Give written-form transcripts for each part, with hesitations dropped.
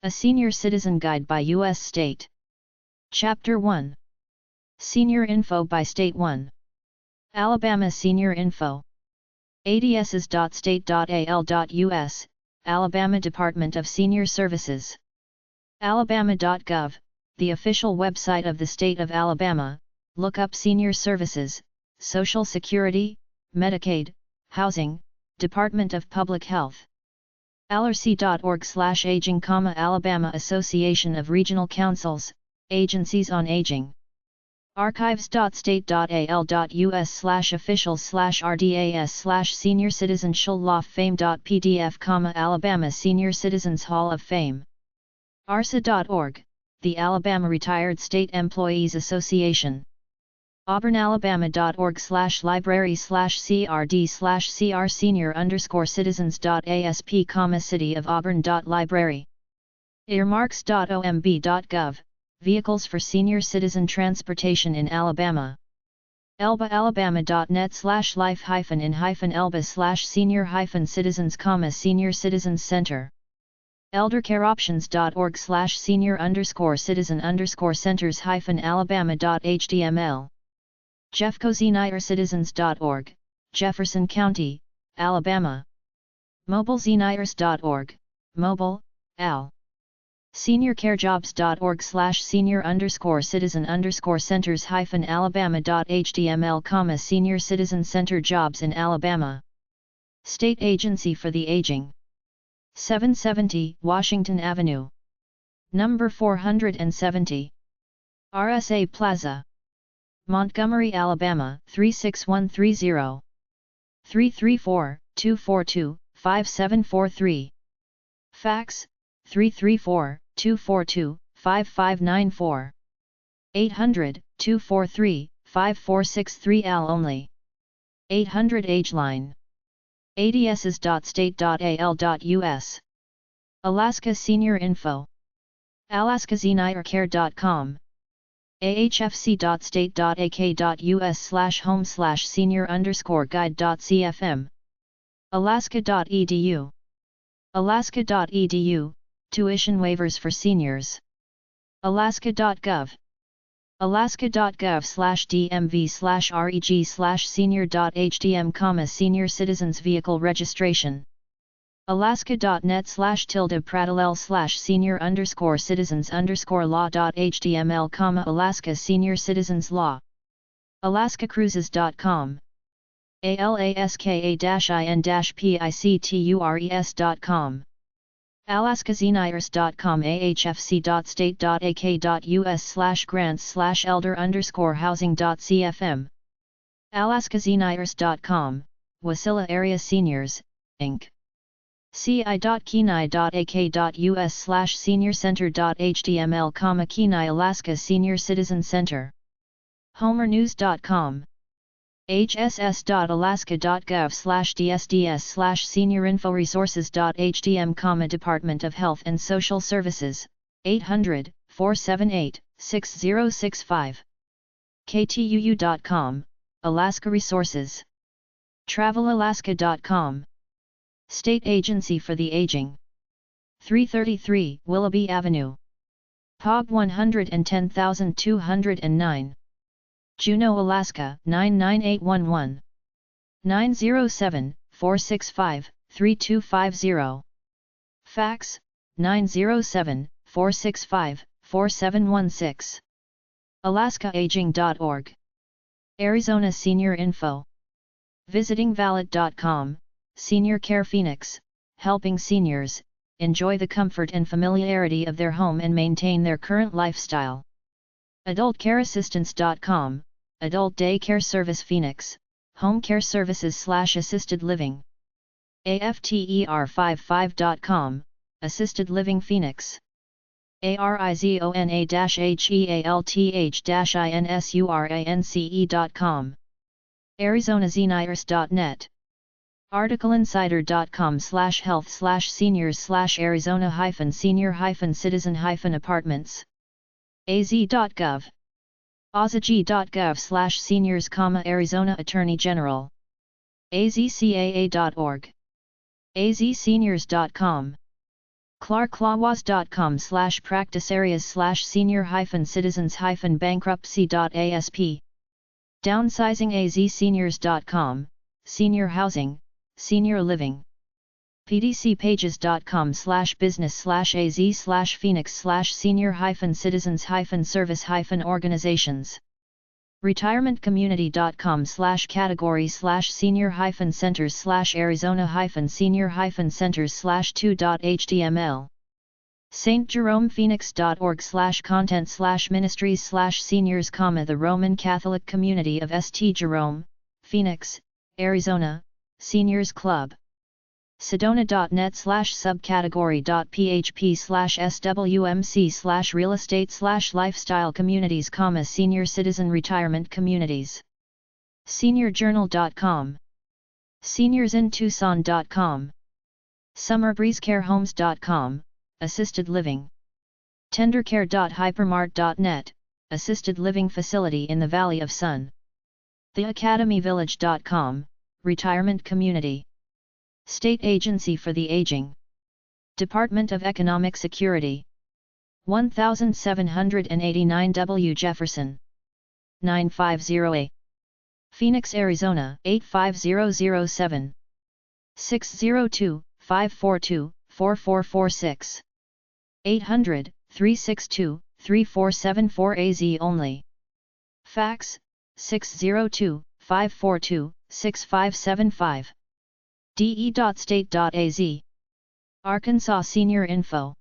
A Senior Citizen Guide by U.S. State. Chapter 1. Senior Info by State 1. Alabama Senior Info. ADSs.state.al.us, Alabama Department of Senior Services. Alabama.gov, the official website of the state of Alabama. Look up Senior Services, Social Security, Medicaid, Housing, Department of Public Health. alrc.org/aging, Alabama Association of Regional Councils, Agencies on Aging. archives.state.al.us/officials/rdas/senior citizen law fame.pdf, Alabama Senior Citizens Hall of Fame. arsa.org, the Alabama Retired State Employees Association. auburnalabama.org/library/crd/cr senior_citizens.asp, City of Auburn.library. earmarks.omb.gov, Vehicles for Senior Citizen Transportation in Alabama. elba-alabama.net/life-in-elba/senior-citizens, Senior Citizens Center. eldercare-options.org/senior_citizen_centers-alabama.html. jeffcozeniercitizens.org, Jefferson County, Alabama. mobilezeniers.org, Mobile, Al. seniorcare-jobs.org/senior_citizen_centers-alabama.html, Senior Citizen Center Jobs in Alabama. State Agency for the Aging. 770 Washington Avenue. Number 470. RSA Plaza. Montgomery, Alabama 36130. 334-242-5743. Fax 334-242-5594. 800-243-5463 AL only. 800 Age Line. ADSs.state.al.us. Alaska Senior Info. alaskaseniorcare.com. ahfc.state.ak.us/home/senior_guide.cfm. alaska.edu. alaska.edu, Tuition Waivers for Seniors. alaska.gov. alaska.gov/dmv/reg/senior.hdm, Senior Citizens Vehicle Registration. alaska.net/tilde-parallel/senior_citizens_law.html, Alaska Senior Citizens Law. alaskacruises.com. alaska-in-pictures.com. alaskaseniors.com. ahfc.state.ak.us/grants/elder_housing.cfm. alaskaseniors.com, Wasilla Area Seniors, Inc. ci.kenai.ak.us/seniorcenter.html, Kenai Alaska Senior Citizen Center. homernews.com. hss.alaska.gov/dsds/seniorinforesources.htm, Department of Health and Social Services, 800-478-6065. ktuu.com, Alaska Resources. travelalaska.com. State Agency for the Aging. 333 Willoughby Avenue. POG 110209. Juneau, Alaska 99811. 907-465-3250. Fax 907-465-4716. alaskaaging.org. Arizona Senior Info. visitingvalid.com, Senior Care Phoenix, helping seniors enjoy the comfort and familiarity of their home and maintain their current lifestyle. adultcareassistance.com, Adult Day Care Service Phoenix, home care services/assisted living. after55.com, Assisted Living Phoenix. arizona-health-insurance.com. arizonaseniors.net. articleinsider.com/health/seniors/arizona-senior-citizen-apartments. az.gov. azg.gov/seniors, Arizona Attorney General. azcaa.org. azseniors.com. clarklawas.com/practice areas/senior-citizens-bankruptcy.asp. downsizingazseniors.com, senior housing, senior living. pdcpages.com/business/az/phoenix/senior-citizens-service-organizations. retirementcommunity.com/categories/senior-centers/arizona-senior-centers/2.html. stjeromephoenix.org/content/ministries/seniors, the Roman Catholic Community of St. Jerome, Phoenix, Arizona, Seniors Club. sedona.net/subcategory.php/swmc/real estate/lifestyle communities, senior citizen retirement communities. seniorjournal.com. seniorsintucson.com. summerbreezecarehomes.com, assisted living. tendercare.hypermart.net, assisted living facility in the Valley of Sun. theacademyvillage.com, retirement community. State Agency for the Aging. Department of Economic Security. 1789 W. Jefferson. 950A. Phoenix, Arizona 85007. 602-542-4446. 800-362-3474 AZ only. Fax 602-542-6575. de.state.az. Arkansas Senior Info.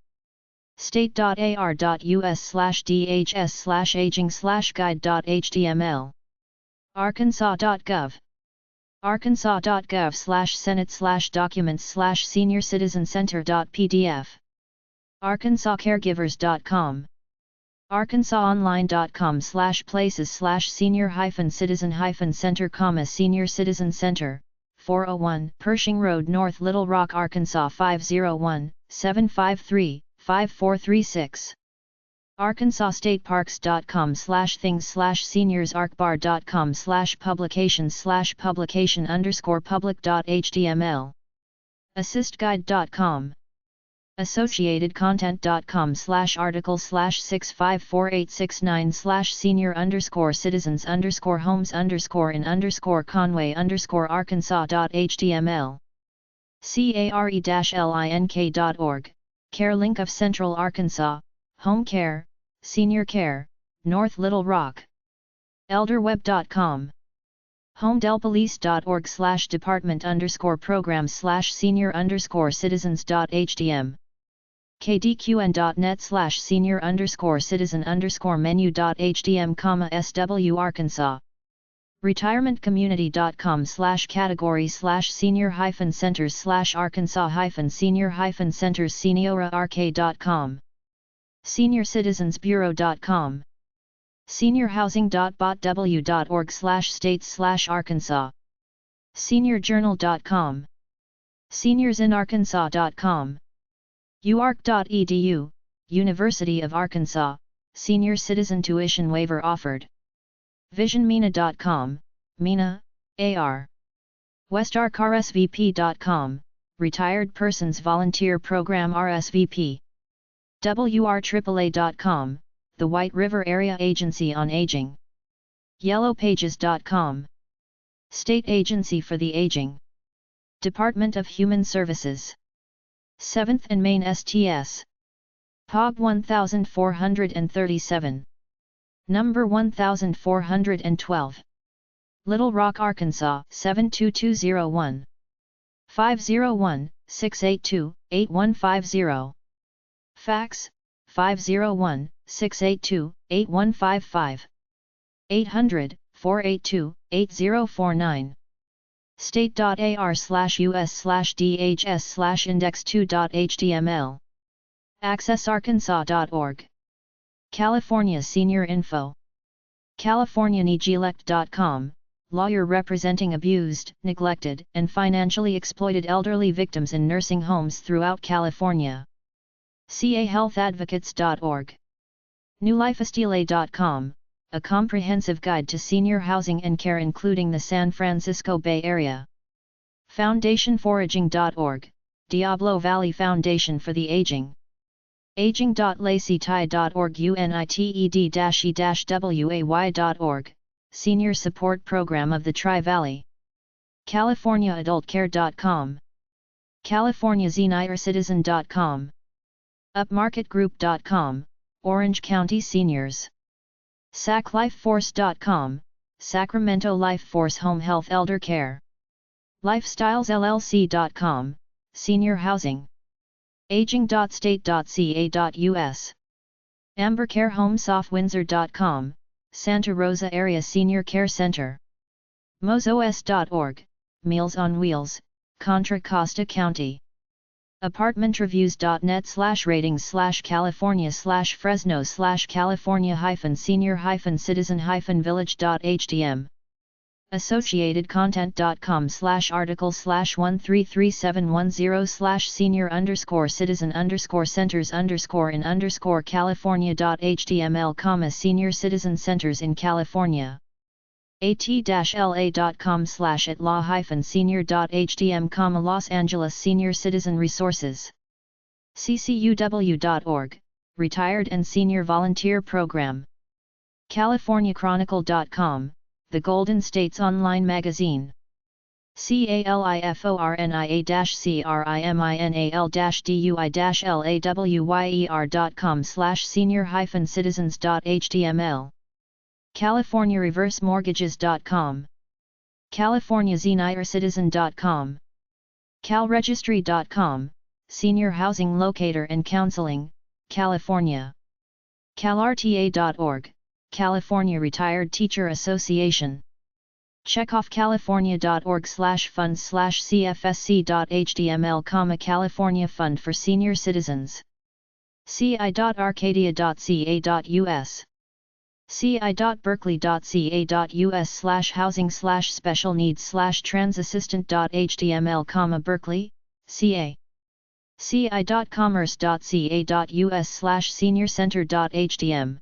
state.ar.us/dhs/aging/guide.html. arkansas.gov. arkansas.gov/senate/documents/senior-citizen-center.pdf. arkansascaregivers.com. arkansasonline.com/places/senior-citizen-center, senior citizen center, 401 Pershing Road North, Little Rock, Arkansas 501-753-5436. arkansasstateparks.com/things/seniors/arcbar.com/publications/publication_public.html. assistguide.com. associated-content.com/article/65486-9/senior_citizens_Conway_Arkansas.html. care-link Care Link of Central Arkansas, Home Care, Senior Care, North Little Rock. elderweb.com. homedelpolice.org/department_programs/senior_citizens.htm. kdqn.net/senior_citizen_menu.htm, SW Arkansas. retirementcommunity.com/categories/senior-centers/arkansas-senior-centers seniorark.com. seniorcitizensbureau.com. seniorhousing.botw.org/states/Arkansas. seniorjournal.com. seniorsinarkansas.com. uark.edu, University of Arkansas, Senior Citizen Tuition Waiver offered. visionmena.com, MENA, AR. westarkrsvp.com, Retired Persons Volunteer Program RSVP. wrAAA.com, the White River Area Agency on Aging. yellowpages.com. State Agency for the Aging. Department of Human Services. 7th and Main STS. POG 1437. Number 1412. Little Rock, Arkansas 72201. 501-682-8150. Fax 501-682-8155. 800-482-8049. state.ar/us/dhs/index2.html. accessarkansas.org. California Senior Info. californianegilect.com, lawyer representing abused, neglected, and financially exploited elderly victims in nursing homes throughout California. cahealthadvocates.org. newlifestyle.com, a comprehensive guide to senior housing and care including the San Francisco Bay Area. foundationforaging.org, Diablo Valley Foundation for the Aging. Aging.lacytie.org united-e-way.org, Senior Support Program of the Tri-Valley. CaliforniaAdultCare.com. CaliforniaSeniorCitizen.com. UpMarketGroup.com, Orange County Seniors. SacLifeForce.com, Sacramento Life Force Home Health Elder Care. LifestylesLLC.com, Senior Housing. Aging.state.ca.us. AmberCareHomeSoftWindsor.com, Santa Rosa Area Senior Care Center. MozOS.org, Meals on Wheels, Contra Costa County. Apartmentreviews.net/ratings/California/Fresno/California-senior-citizen-village.htm. Associated content.com/article/133710/senior_citizens_in_California.html, Senior Citizen Centers in California. at-la.com/atlaw-senior.htm, Los Angeles Senior Citizen Resources. ccuw.org, Retired and Senior Volunteer Program. CaliforniaChronicle.com, The Golden State's online magazine. CaliforniaCriminal-DUI-CRIMINAL-DUI.com/senior-citizens.html. CaliforniaReverseMortgages.com. CaliforniaSeniorCitizen.com. CalRegistry.com, Senior Housing Locator and Counseling, California. CalRTA.org, California Retired Teacher Association. CheckOffCalifornia.org/funds/cfsc.html, California Fund for Senior Citizens. ci.arcadia.ca.us. ci.berkeley.ca.us/housing/special needs/transassistant.html, Berkeley, CA. ci.commerce.ca.us/seniorcenter.htm.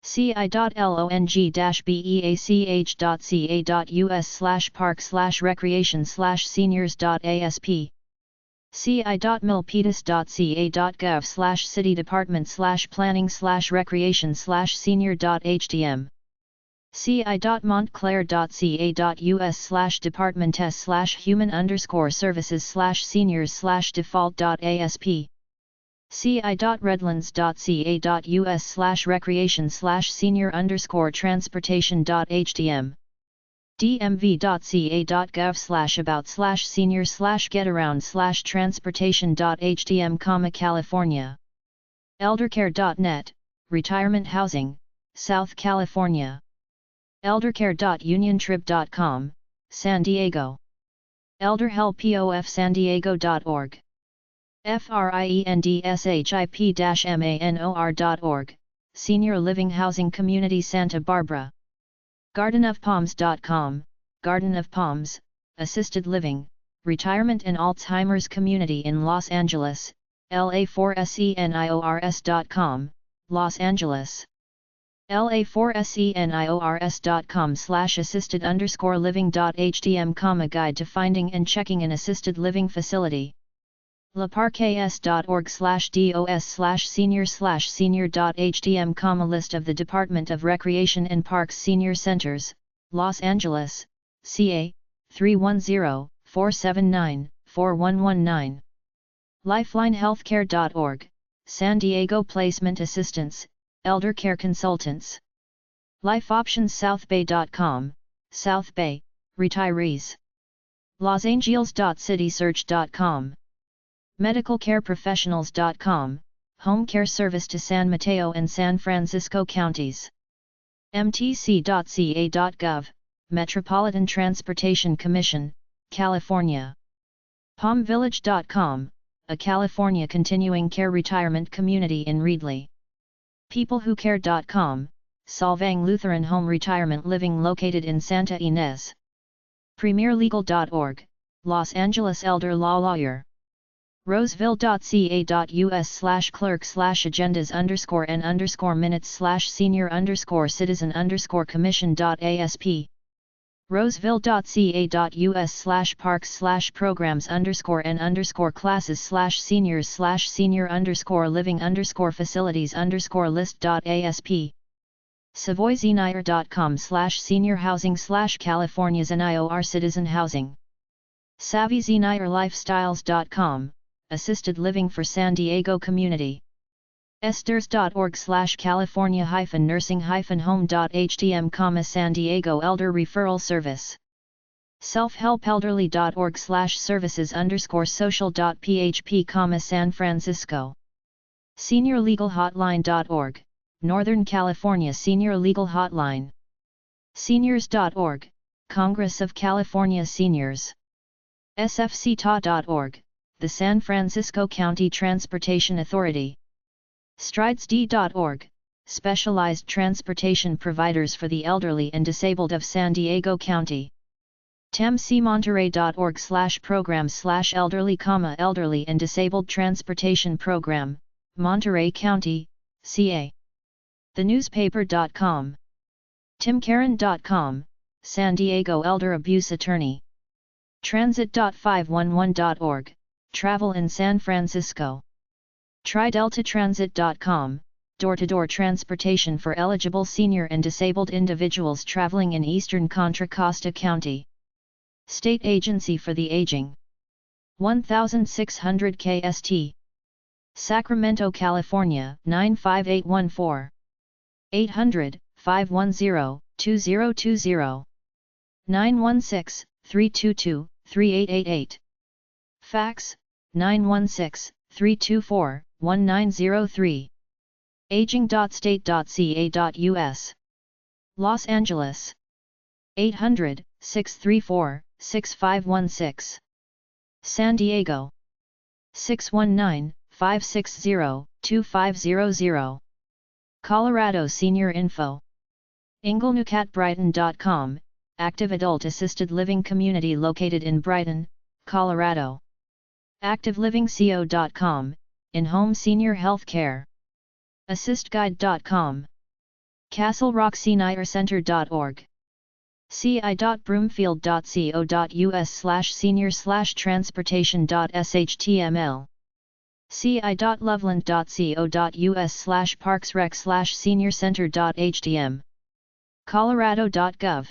ci.long-beach/park/recreation/seniors.asp. ci.milpitas.ca.gov/city department/planning/recreation/senior.htm. ci.montclair.ca.us/department/human_services/seniors/default.asp. ci.redlands.ca.us/recreation/senior_transportation.htm. dmv.ca.gov/about/senior/getaround/transportation.htm, California. Eldercare.net, Retirement Housing, South California. Eldercare.uniontrib.com, San Diego. ElderHelpOFSanDiego.org. FRIENDSHIP-MANOR.org, Senior Living Housing Community Santa Barbara. GardenOfPalms.com, Garden of Palms, Assisted Living, Retirement and Alzheimer's Community in Los Angeles, LA4SENIORS.com, Los Angeles. LA4SENIORS.com/assisted_living.htm, Guide to finding and checking an assisted living facility. laparkas.org/dos/senior/senior.htm, List of the Department of Recreation and Parks Senior Centers, Los Angeles, CA, 310-479-4119. LifelineHealthcare.org, San Diego Placement Assistance, Elder Care Consultants. LifeOptionsSouthBay.com, South Bay, Retirees. LosAngeles.citysearch.com. MedicalCareProfessionals.com, Home Care Service to San Mateo and San Francisco Counties. MTC.ca.gov, Metropolitan Transportation Commission, California. PalmVillage.com, a California continuing care retirement community in Reedley. PeopleWhoCare.com, Solvang Lutheran Home Retirement Living located in Santa Ynez. PremierLegal.org, Los Angeles Elder Law Lawyer. Roseville.ca.us/clerk/agendas_n_minutes/senior_citizen_commission.asp. roseville.ca.us/parks/programs_and_classes/seniors/living_facilities_list.asp. savoyzenire.com/senior-housing/California Zenior citizen housing. savvyzenirelifestyles.com, assisted living for San Diego community. esters.org/california-nursing-home.htm, San Diego Elder Referral Service. selfhelpelderly.org/services_social.php, San Francisco. seniorlegalhotline.org, Northern California Senior Legal Hotline. seniors.org, Congress of California Seniors. sfcta.org, the San Francisco County Transportation Authority. stridesd.org, specialized transportation providers for the elderly and disabled of San Diego County. tamcmonterey.org/program/elderly, elderly and disabled transportation program, Monterey County, CA. thenewspaper.com. timkaren.com, San Diego Elder Abuse Attorney. transit.511.org, travel in San Francisco. trideltatransit.com, door-to-door transportation for eligible senior and disabled individuals traveling in eastern Contra Costa County. State Agency for the Aging. 1600 KST. Sacramento, California 95814. 800-510-2020. 916-322-3888. Fax, 916-324-1903. aging.state.ca.us. Los Angeles. 800-634-6516. San Diego. 619-560-2500. Colorado Senior Info. inglenewcatbrighton.com, active adult assisted living community located in Brighton, Colorado. activelivingco.com, in-home senior health care. assistguide.com. castlerockseniorecenter.org. ci.broomfield.co.us/senior/transportation.html. ci.loveland.co.us/parksrec/seniorcenter.htm. colorado.gov.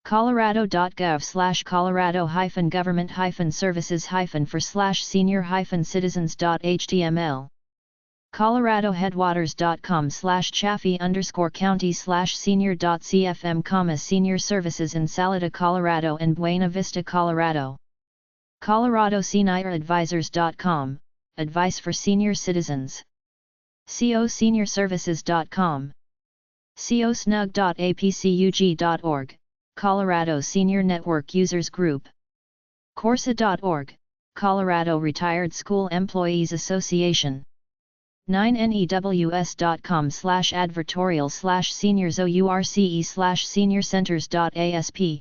colorado.gov/colorado-government-services-for/senior-citizens.html. coloradoheadwaters.com/chaffee_county/senior.cfm, senior services in Salida, Colorado and Buena Vista, Colorado. coloradosenior-advisors.com, advice for senior citizens. coseniorservices.com. cosnug.apcug.org, Colorado Senior Network Users Group. corsa.org, Colorado Retired School Employees Association. 9news/advertorial/seniors/OURCE/seniorcenters.asp.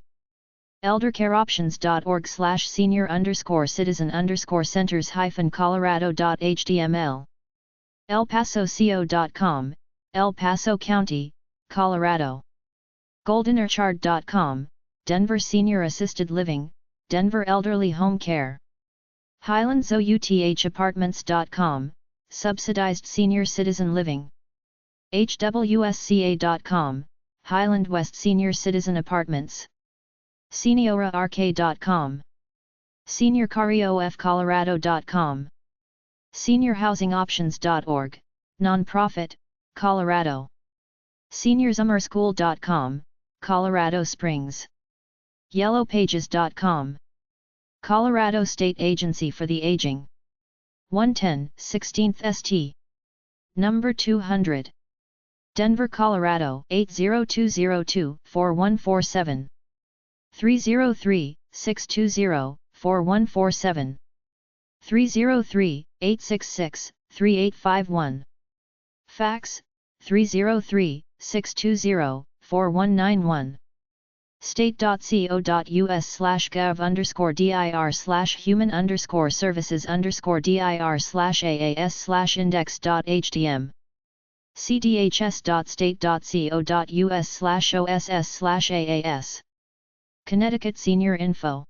eldercareoptions.org/senior_citizen_centers-colorado.html. elpasoco.com, El Paso County, Colorado. goldenorchard.com, Denver Senior Assisted Living, Denver Elderly Home Care. highlandsouthapartments.com, subsidized senior citizen living. hwsca.com, Highland West Senior Citizen Apartments. seniorark.com. seniorcarriofcolorado.com. seniorhousingoptions.org, nonprofit, Colorado. seniorsummerschool.com, Colorado Springs. yellowpages.com. Colorado State Agency for the Aging. 110 16th St. Number 200. Denver, Colorado 80202-4147. 303-620-4147. 303-866-3851. Fax, 303-620-4191. state.co.us/gov_dir/human_services_dir/aas/index.htm. cdhs.state.co.us/oss/aas Connecticut Senior Info.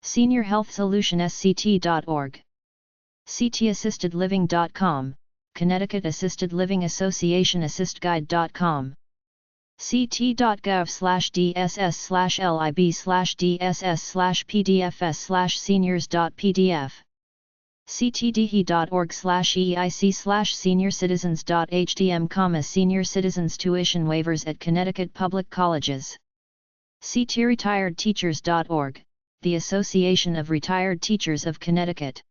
Senior Health Solution SCT.org. CTAssistedLiving.com, Connecticut Assisted Living Association AssistGuide.com. ct.gov/dss/lib/dss/pdfs/seniors.pdf. ctdhe.org/eic/seniorcitizens.hdm, Senior Citizens Tuition Waivers at Connecticut Public Colleges. ctretiredteachers.org, the Association of Retired Teachers of Connecticut.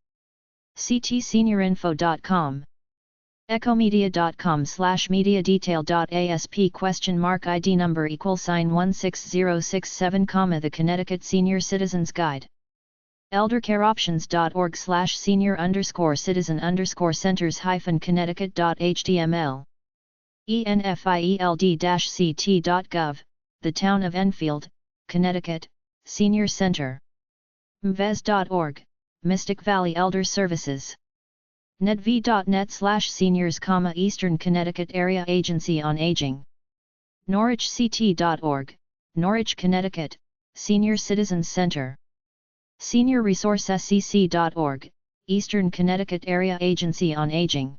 ctseniorinfo.com. ecomedia.com/mediadetail.asp ?ID number =16067, the Connecticut Senior Citizens Guide. eldercareoptions.org/senior_citizen_centers-connecticut.html. enfield-ct.gov, the Town of Enfield, Connecticut, Senior Center. mves.org, Mystic Valley Elder Services. nedv.net/seniors, Eastern Connecticut Area Agency on Aging. norwichct.org, Norwich, Connecticut, Senior Citizens Center. seniorresourcescc.org, Eastern Connecticut Area Agency on Aging.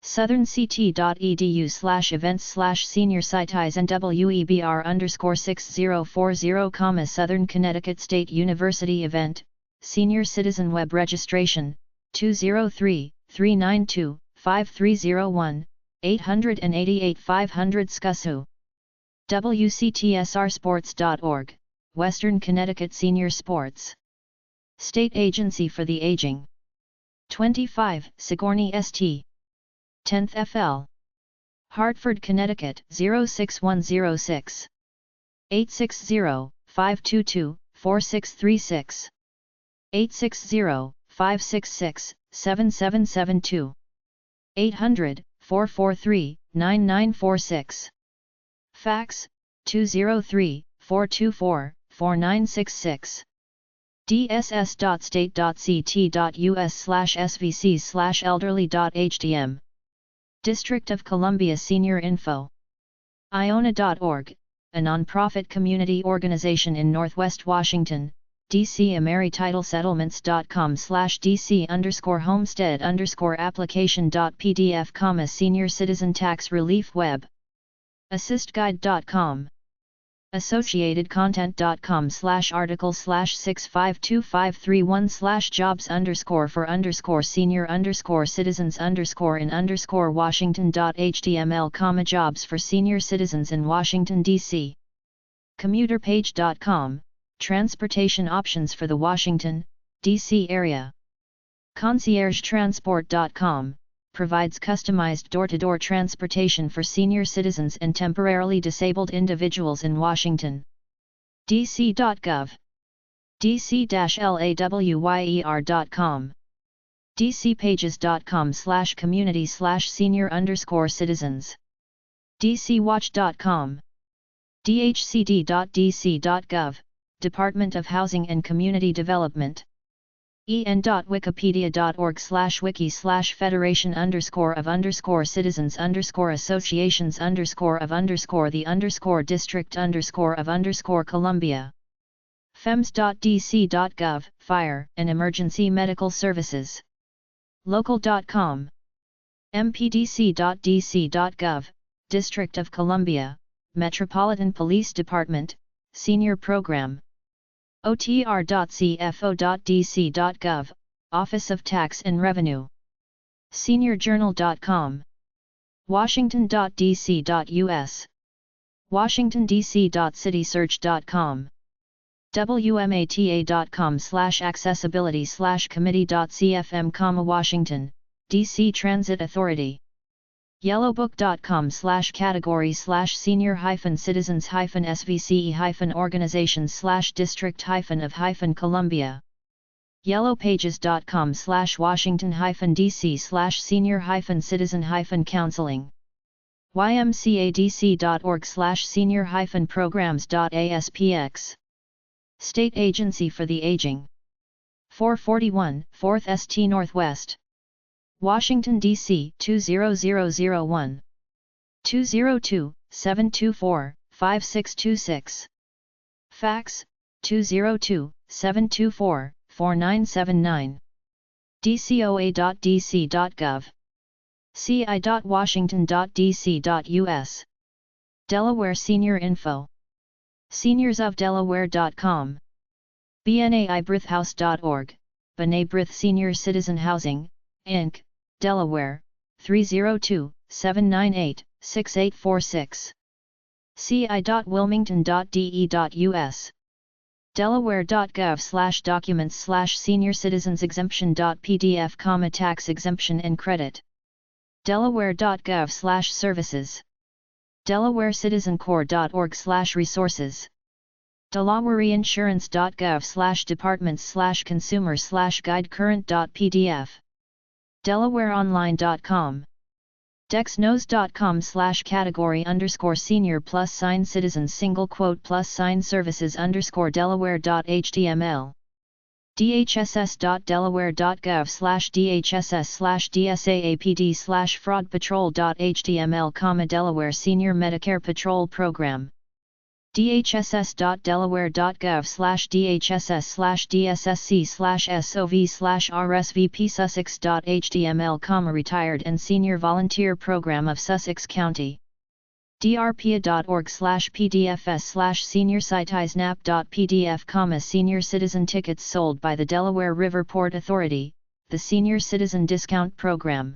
southernct.edu/events/senior-citizen-WEBR_6040, Southern Connecticut State University Event, Senior Citizen Web Registration, 203-392-5301, 888-500 SCUSU. wctsrsports.org, Western Connecticut Senior Sports. State Agency for the Aging. 25, Sigourney St. 10th FL. Hartford, Connecticut 06106. 860-522-4636. 860-566-7772. 800-443-9946. Fax, 203-424-4966. dss.state.ct.us/svcs/elderly.hdm. District of Columbia Senior Info. Iona.org, a nonprofit community organization in Northwest Washington, D.C. AmeriTitleSettlements.com/DC_homestead_application.pdf, Senior Citizen Tax Relief Web. AssistGuide.com. Associated-content.com/article/65253one/jobs_for_senior_in_Washington.html, jobs for senior citizens in Washington, D.C. Commuterpage.com, transportation options for the Washington, D.C. area. ConciergeTransport.com, provides customized door-to-door transportation for senior citizens and temporarily disabled individuals in Washington. dc.gov. dc-lawyer.com. dcpages.com/community/senior_citizens. dcwatch.com. dhcd.dc.gov, Department of Housing and Community Development. en.wikipedia.org/wiki/federation_of_citizens_the_district_of_Columbia. fems.dc.gov, Fire and Emergency Medical Services. local.com. mpdc.dc.gov, District of Columbia, Metropolitan Police Department, Senior Program. otr.cfo.dc.gov, Office of Tax and Revenue. seniorjournal.com. washington.dc.us. washingtondc.citysearch.com. wmata.com/accessibility/committee.cfm, Washington, D.C. Transit Authority. yellowbook.com/category/senior-citizen's-organizations/district-of-Columbia. yellowpages.com/washington-dc/senior-citizen-counseling. ymcadc.org/senior-programs.aspx. State Agency for the Aging. 441 4th St. Northwest, Washington, D.C. 20001. 202-724-5626. Fax, 202-724-4979. dcoa.dc.gov. ci.washington.dc.us. Delaware Senior Info. seniorsofdelaware.com. bnaibrithhouse.org, B'nai Brith Senior Citizen Housing, Inc., Delaware, 302-798-6846. ci.wilmington.de.us. delaware.gov/documents/senior-citizens-exemption.pdf, tax exemption and credit. delaware.gov/services. delawarecitizencorps.org/resources. delawareinsurance.gov/departments/consumer/guide-current.pdf. delawareonline.com. dexnose.com/category_senior+sign citizens +services_delaware.html. dhss.delaware.gov/dhss/dsaapd/fraudpatrol.html, Delaware Senior Medicare Patrol Program. dhss.delaware.gov/dhss/dssc/sov/rsvp Sussex.html, Retired and Senior Volunteer Program of Sussex County. drpa.org/pdfs/seniorscitisnap.pdf, Senior Citizen Tickets sold by the Delaware River Port Authority, the Senior Citizen Discount Program.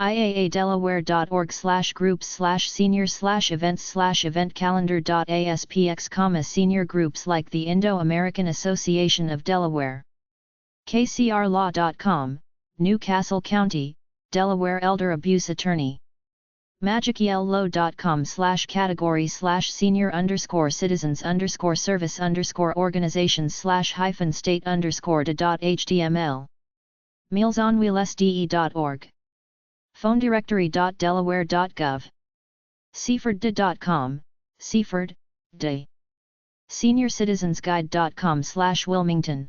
iaa.delaware.org/groups/senior/events/event calendar.aspx, senior groups like the Indo-American Association of Delaware. kcrlaw.com, Newcastle County, Delaware Elder Abuse Attorney. magicelo.com/categories/senior_citizen's_service_organizations/state_to.html. mealsonwheelsde.org. phonedirectory.delaware.gov. seafordde.com, Seaford, Day. seniorcitizensguide.com/Wilmington.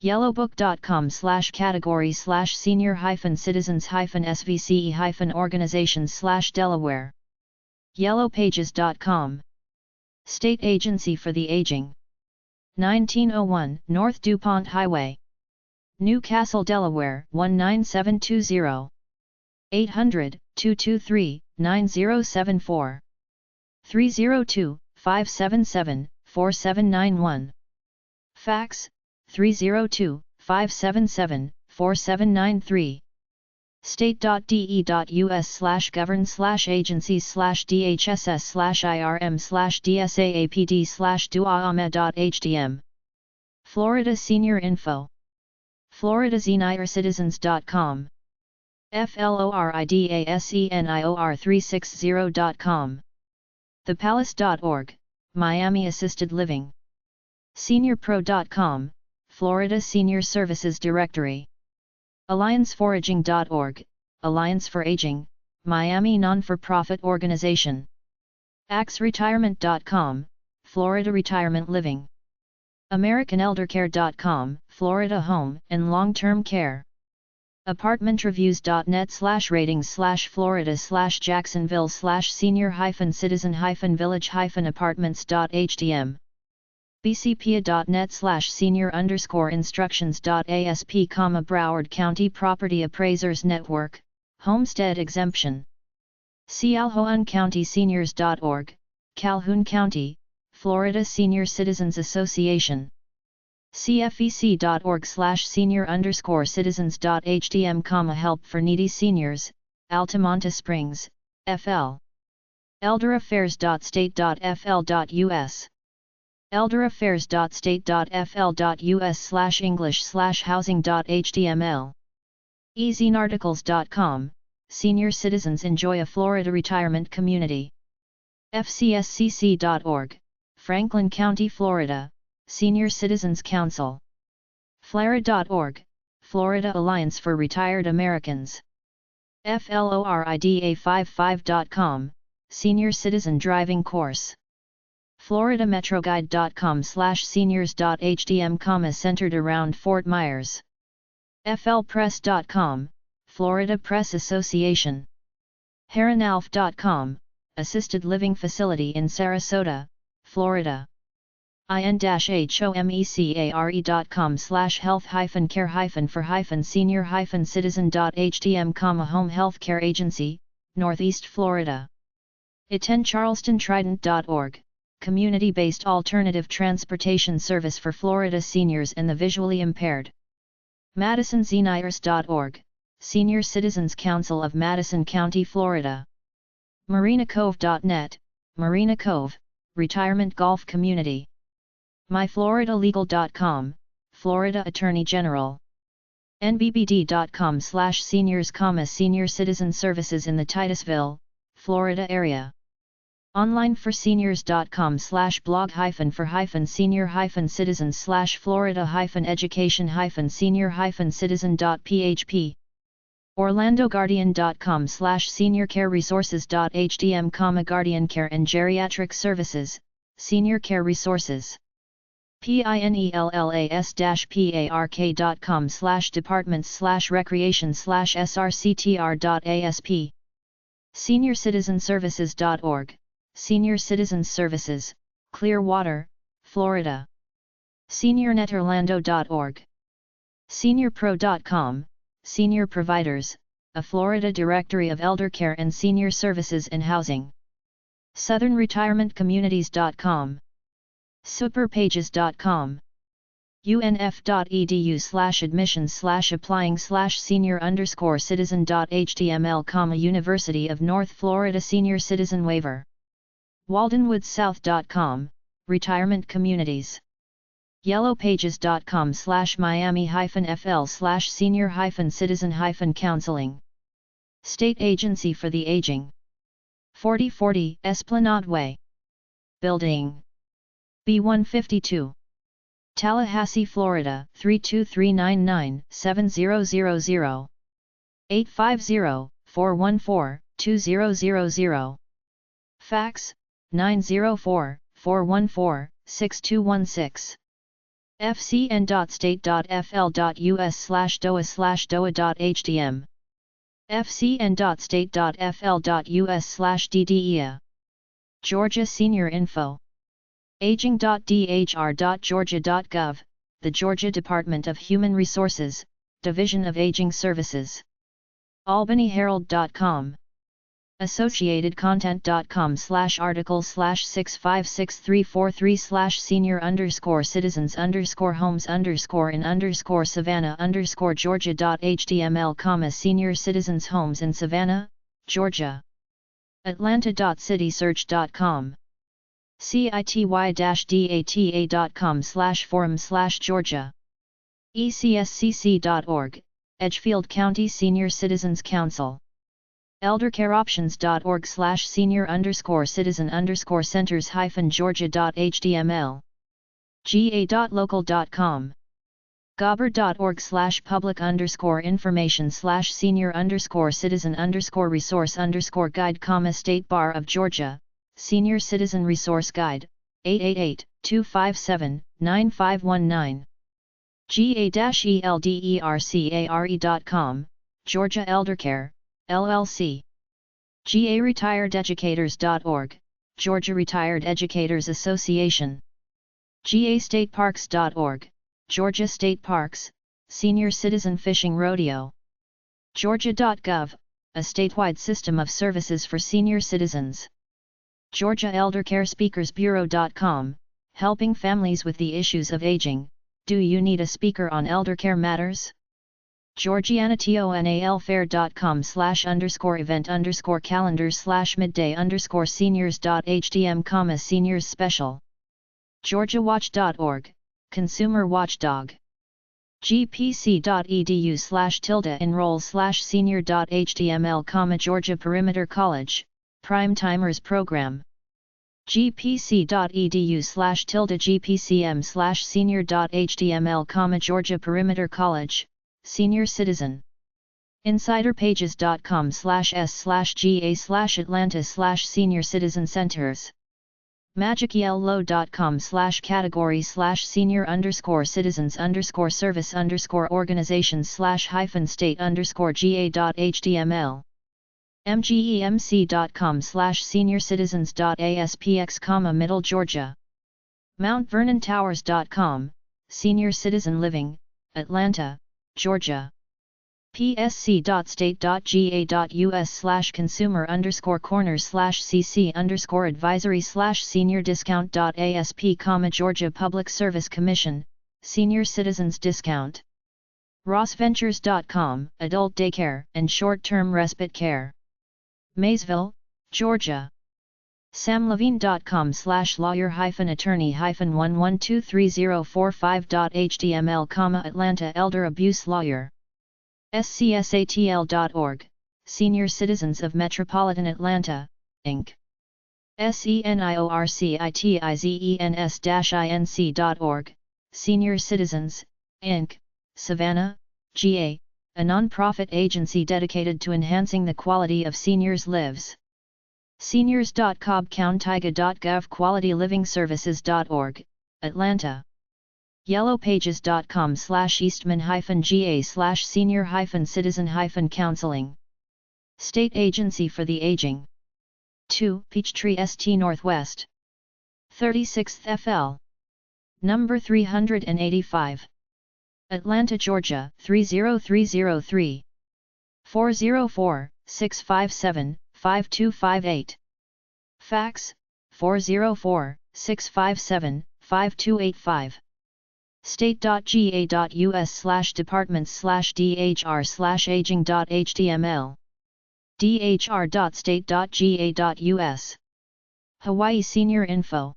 yellowbook.com/categories/senior-citizens-svce-organizations/Delaware. yellowpages.com. State Agency for the Aging. 1901 North DuPont Highway, Newcastle, Delaware 19720. 800-223-9074. 302-577-4791. Fax, 302-577-4793. state.de.us/govern/agencies/dhss/irm/dsaapd/duaama.htm. Florida Senior Info. floridaseniorcitizens.com. FLORIDASENIOR360.com. thepalace.org, Miami Assisted Living. seniorpro.com, Florida Senior Services Directory. allianceforaging.org, Alliance for Aging, Miami non-for-profit organization. axretirement.com, Florida Retirement Living. AmericanElderCare.com, Florida Home and Long-Term Care. apartmentreviews.net/ratings/Florida/Jacksonville/senior-citizen-village-apartments.htm. bcpa.net/senior_instructions.asp, Broward County Property Appraisers Network, Homestead Exemption. calhouncounty-seniors.org, Calhoun County, Florida Senior Citizens Association. cfec.org/senior_citizens.htm, help for needy seniors, Altamonte Springs, FL. elderaffairs.state.fl.us. elderaffairs.state.fl.us/english/housing.html. easyarticles.com, senior citizens enjoy a Florida retirement community. fcscc.org, Franklin County, Florida, Senior Citizens Council. FLARA.org, Florida Alliance for Retired Americans. FLORIDA55.com, Senior Citizen Driving Course. FloridaMetroGuide.com/seniors.htm, centered around Fort Myers. FLPress.com, Florida Press Association. HeronAlf.com, Assisted Living Facility in Sarasota, Florida. in-homecare-for-senior-citizen.htm, Home Health Care Agency, Northeast Florida. Attend charleston-trident.org, community-based alternative transportation service for Florida seniors and the visually impaired. madisonzeniers.org, Senior Citizens Council of Madison County, Florida. marinacove.net, Marina Cove, Retirement Golf Community. myfloridalegal.com, Florida Attorney General. nbbd.com/seniors, Senior Citizen Services in the Titusville, Florida area. onlineforseniors.com/blog-for-senior-education-senior-citizen.php. orlandoguardian.com/seniorcareresources.htm, Guardian Care and Geriatric Services, Senior Care Resources. pinellas-parks/departments/recreation/srctr.asp. seniorcitizenservices.org, Senior Citizens Services, Clearwater, Florida. seniornetorlando.org. seniorpro.com, Senior Providers, a Florida directory of elder care and senior services and housing. southernretirementcommunities.com. superpages.com. unf.edu/admissions/applying/senior_citizen.html, University of North Florida Senior Citizen Waiver. waldenwoodsouth.com, Retirement Communities. yellowpages.com/miami-fl/senior-citizen-counseling. State Agency for the Aging. 4040 Esplanade Way. Building B152. Tallahassee, Florida 32399-7000. 850-414-2000. Fax 904-414-6216. fcn.state.fl.us/doa/doa.htm. fcn.state.fl.us/ddea. Georgia Senior Info. aging.dhr.georgia.gov, the Georgia Department of Human Resources, Division of Aging Services. albanyherald.com. associatedcontent.com/articles/656343/senior_citizens_homes_Savannah_Georgia.html, Senior Citizens Homes in Savannah, Georgia. atlanta.citysearch.com. city-data.com/forum/Georgia. ecscc.org, Edgefield County Senior Citizens Council. eldercareoptions.org/senior-citizen-centers-georgia.html. ga.local.com. gobber.org/public-information/senior-citizen-resource-guide, State Bar of Georgia, Senior Citizen Resource Guide, 888-257-9519. ga-eldercare.com, Georgia Eldercare, LLC. ga-retirededucators.org, Georgia Retired Educators Association. ga-stateparks.org, Georgia State Parks, Senior Citizen Fishing Rodeo. georgia.gov, a statewide system of services for senior citizens. Georgia Eldercare Speakersbureau.com, helping families with the issues of aging. Do you need a speaker on eldercare matters? georgianatonalfair.com/event_calendar/midday_seniors.htm, seniors special. georgiawatch.org, consumer watchdog. gpc.edu/enroll/senior.html, Georgia Perimeter College, Prime Timers Program. gpc.edu/gpcm/senior.html, Georgia Perimeter College, Senior Citizen. insiderpages.com/s/ga/atlanta/senior citizen centers. magicel.com/category/senior_citizens_service_organizations/state_ga.html. mgemc.com/seniorcitizens.aspx, Middle Georgia. MountVernonTowers.com, Senior Citizen Living, Atlanta, Georgia. psc.state.ga.us/consumer_corners/cc_advisory/senior discount.asp, Georgia Public Service Commission, Senior Citizens Discount. rossventures.com, Adult Daycare and Short-Term Respite Care. Maysville, Georgia. samlevine.com/lawyer-attorney-11230045.html, Atlanta Elder Abuse Lawyer. scsatl.org, Senior Citizens of Metropolitan Atlanta, Inc. seniorcitizens-inc.org, Senior Citizens, Inc., Savannah, GA, a nonprofit agency dedicated to enhancing the quality of seniors' lives. seniors.cobbcountyga.gov, QualityLivingServices.org, Atlanta. yellowpages.com/eastman-ga/senior-citizen-counseling. State Agency for the Aging. 2 Peachtree St. Northwest. 36th FL. Number 385. Atlanta, Georgia 30303. 404-657-5258. Fax, 404-657-5285. state.ga.us/departments/dhr/aging.html. dhr.state.ga.us. Hawaii Senior Info.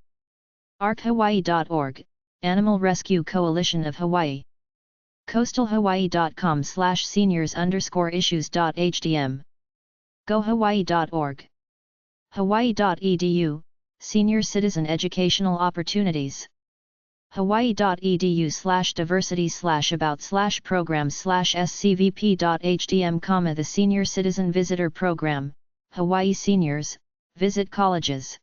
archawaii.org, Animal Rescue Coalition of Hawaii. coastalhawaii.com/seniors_issues.hdm. gohawaii.org. hawaii.edu, Senior Citizen Educational Opportunities. hawaii.edu/diversity/about/programs/scvp.hdm, the Senior Citizen Visitor Program, Hawaii Seniors, Visit Colleges.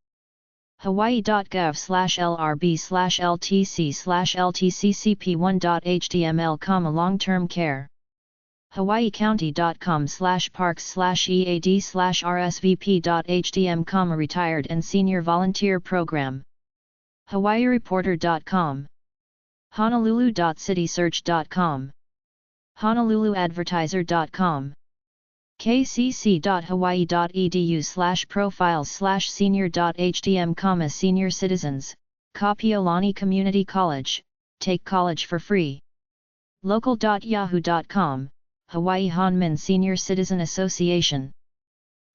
hawaii.gov/lrb/ltc/ltccp1.html, Long-Term Care. hawaiicounty.com/ead/rsvp.htm, Retired and Senior Volunteer Program. hawaiireporter.com. honolulu.citysearch.com. honoluluadvertiser.com. kcc.hawaii.edu/profiles/senior.htm, Senior Citizens, Kapiolani Community College, take college for free. local.yahoo.com, Hawaii Hanmin Senior Citizen Association.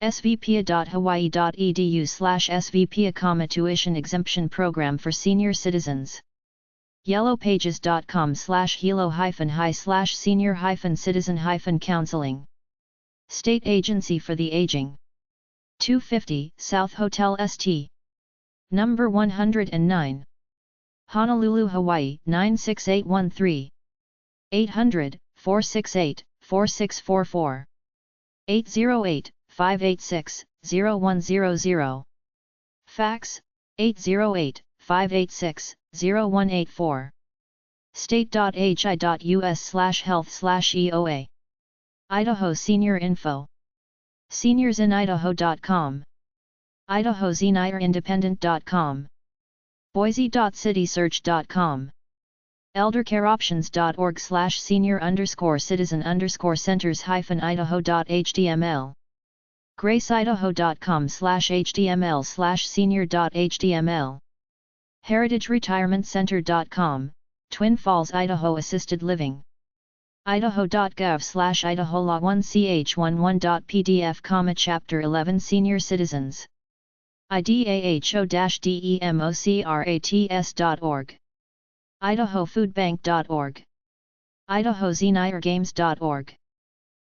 svpa.hawaii.edu/svpa, tuition exemption program for senior citizens. yellowpages.com/hilo-high/senior-citizen-counseling. State Agency for the Aging. 250 South Hotel St. Number 109. Honolulu, Hawaii 96813. 800-468-4644. 808-586-0100. Fax, 808-586-0184. state.hi.us/health/EOA. Idaho Senior Info. SeniorsInIdaho.com. IdahoSeniorIndependent.com. Boise.citysearch.com. eldercare-options.org/senior-citizen-centers-idaho.html. graceidaho.com/html/senior.html. heritageretirementcenter.com, Twin Falls, Idaho Assisted Living. idaho.gov/idaholaw1ch11.pdf, Chapter 11 Senior Citizens. idaho-democrats.org. idahofoodbank.org. idahozeniergames.org.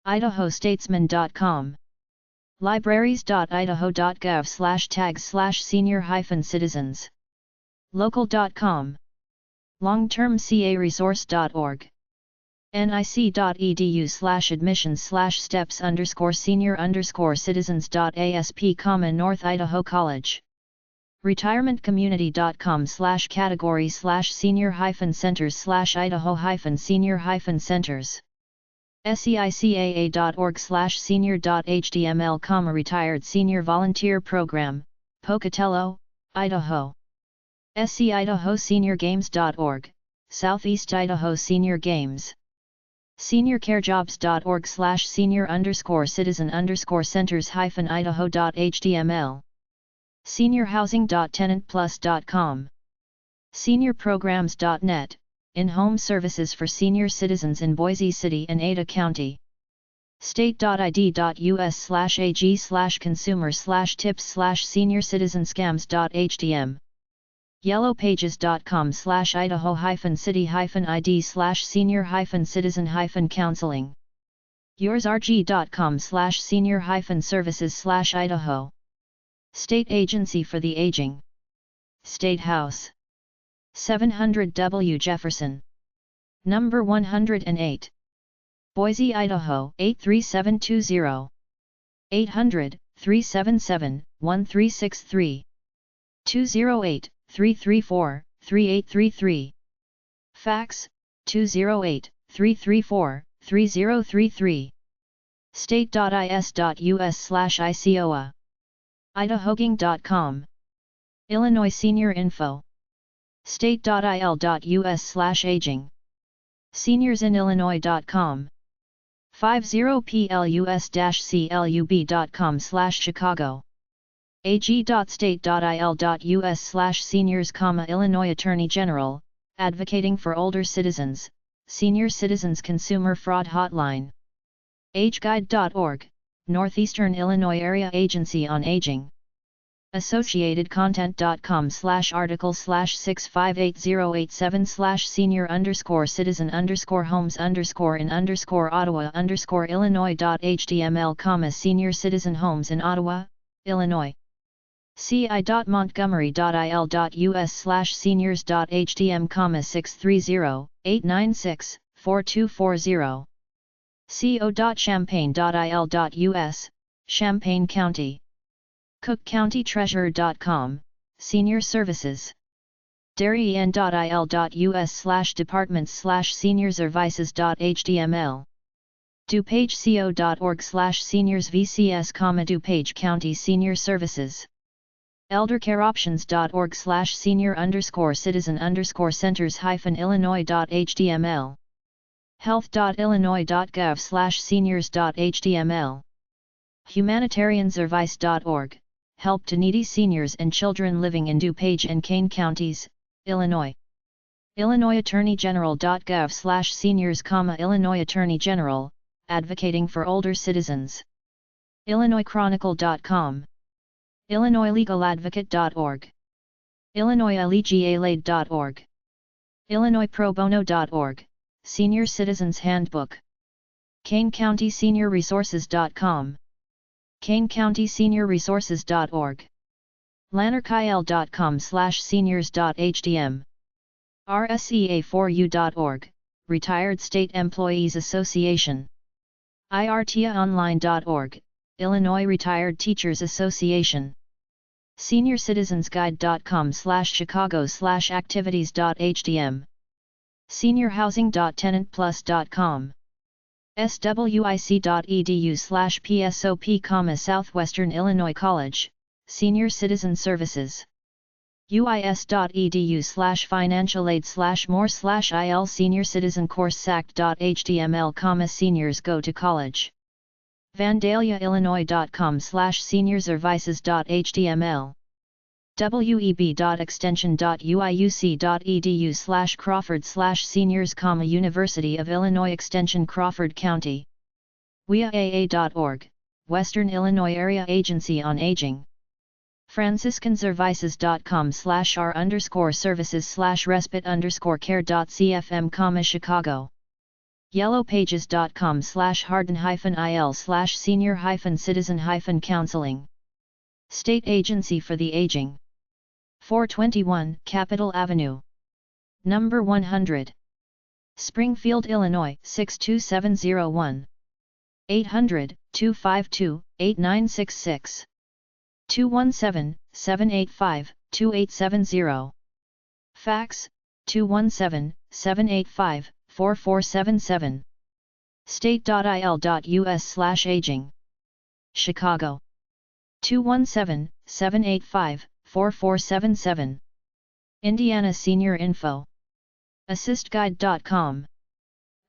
idahostatesman.com. libraries.idaho.gov/tags/senior-citizens. local.com. longtermcaresource.org. nic.edu/admissions/steps_senior_citizens.asp, North Idaho College. retirementcommunity.com/categories/senior-centers/idaho-senior-centers. seicaa.org/senior.html, Retired Senior Volunteer Program, Pocatello, Idaho. SC Idaho Senior Games.org, Southeast Idaho Senior Games. seniorcaregobs.org/senior_citizen_centers-idaho.html. seniorhousing.tenantplus.com. seniorprograms.net, in-home services for senior citizens in Boise City and Ada County. state.id.us/ag/consumer/tips/senior-citizen-scams.htm. yellowpages.com/idaho-id/senior-citizen-counseling. yoursrg.com/senior-services/idaho. State Agency for the Aging. State House. 700 W. Jefferson. Number 108. Boise, Idaho 83720. 800-377-1363. 208-334-3833. Fax, 208-334-3033. state.is.us/icoa. idahoging.com. Illinois Senior Info. state.il.us/aging. seniorsinillinois.com. 50plus-club.com/Chicago. ag.state.il.us/seniors, Illinois Attorney General, advocating for older citizens, Senior Citizens Consumer Fraud Hotline. ageguide.org, Northeastern Illinois Area Agency on Aging. associatedcontent.com/article/6580877/senior_citizen_homes_in_Ottawa_Illinois.html, Senior Citizen Homes in Ottawa, Illinois. ci.montgomery.il.us/seniors.htm, 630-896-4240. co.champaign.il.us, Champaign County. cookcountytreasurer.com, Senior Services. darien.il.us/departments/seniorservices.html. dupageco.org/seniorsvcs, DuPage County Senior Services. eldercareoptions.org/senior-citizen-centers-illinois.html. health.illinois.gov/seniors.html. humanitarianservice.org, help to needy seniors and children living in DuPage and Kane counties, Illinois. Illinois Attorney General.gov/seniors, Illinois Attorney General, advocating for older citizens. IllinoisChronicle.com. IllinoisLegalAdvocate.org. IllinoisLegalaid.org. IllinoisProBono.org, Senior Citizens Handbook. Kane County Senior Resources.com. Kane County Senior Resources.org. lanarkyle.com/seniors.htm. rsea4u.org, Retired State Employees Association. irtiaonline.org, Illinois Retired Teachers Association. seniorcitizensguide.com/chicago/activities.htm. seniorhousing.tenantplus.com. swic.edu/psop, Southwestern Illinois College, Senior Citizen Services. uis.edu/financialaid/more/il Senior Citizen Course Act.html, Seniors Go to College. vandaliaillinois.com/seniorservices.html. web.extension.uiuc.edu/Crawford/seniors, University of Illinois Extension, Crawford County. wiaa.org, Western Illinois Area Agency on Aging. franciscanservices.com/r_services/respite_care.cfm, Chicago. yellowpages.com/harden-il/senior-citizen-counseling. State Agency for the Aging. 421 Capitol Avenue. Number 100. Springfield, Illinois 62701. 800-252-8966. 217-785-2870. Fax, 217-785-4477. state.il.us/aging. Chicago. 217-785-4477. Indiana Senior Info. AssistGuide.com.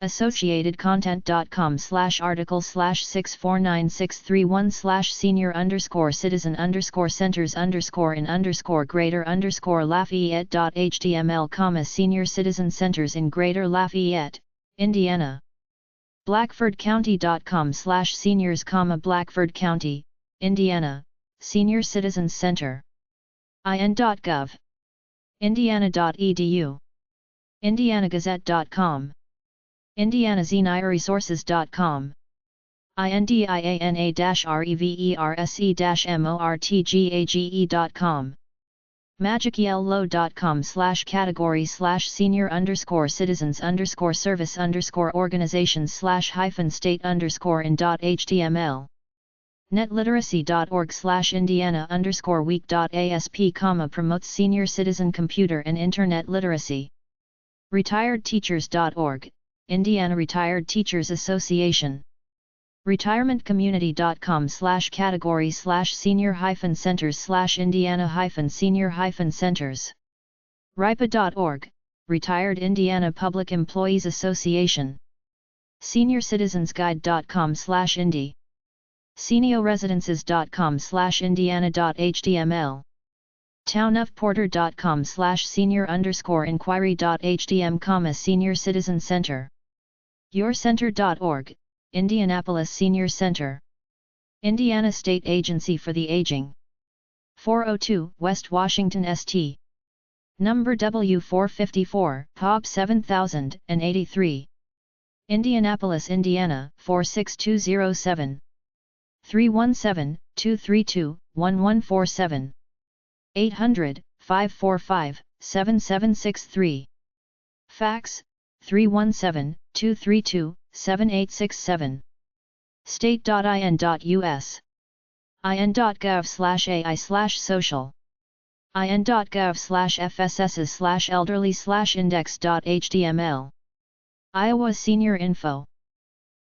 AssociatedContent.com/article/6496361/senior_citizen_greater_Lafayette.html, senior citizen centers in Greater Lafayette, Indiana. BlackfordCounty.com/seniors, Blackford County, Indiana, Senior Citizens Center. in.gov. Indiana.edu. IndianaGazette.com. IndianaZeniresources.com. INDIANA-REVERSE-MORTGAGE.com. MagicYellow.com/category/senior_citizens_service_organizations/state_in.html. netliteracy.org/indiana_week.asp, promotes senior citizen computer and internet literacy. retiredteachers.org, Indiana Retired Teachers Association. retirementcommunity.com/category/senior-centers/indiana-senior-centers. ripa.org, Retired Indiana Public Employees Association. seniorcitizensguide.com/indi. seniorresidences.com/indiana.html. townofporter.com/senior_inquiry.htm, senior citizen center. yourcenter.org, Indianapolis Senior Center. Indiana State Agency for the Aging. 402 West Washington St. Number W454, POP 7083. Indianapolis, Indiana 46207. 317-232-1147. 800-545-7763. Fax 317-232-7867. state.in.us. in.gov/ai/social. in.gov/fss/elderly/index.html. Iowa Senior Info.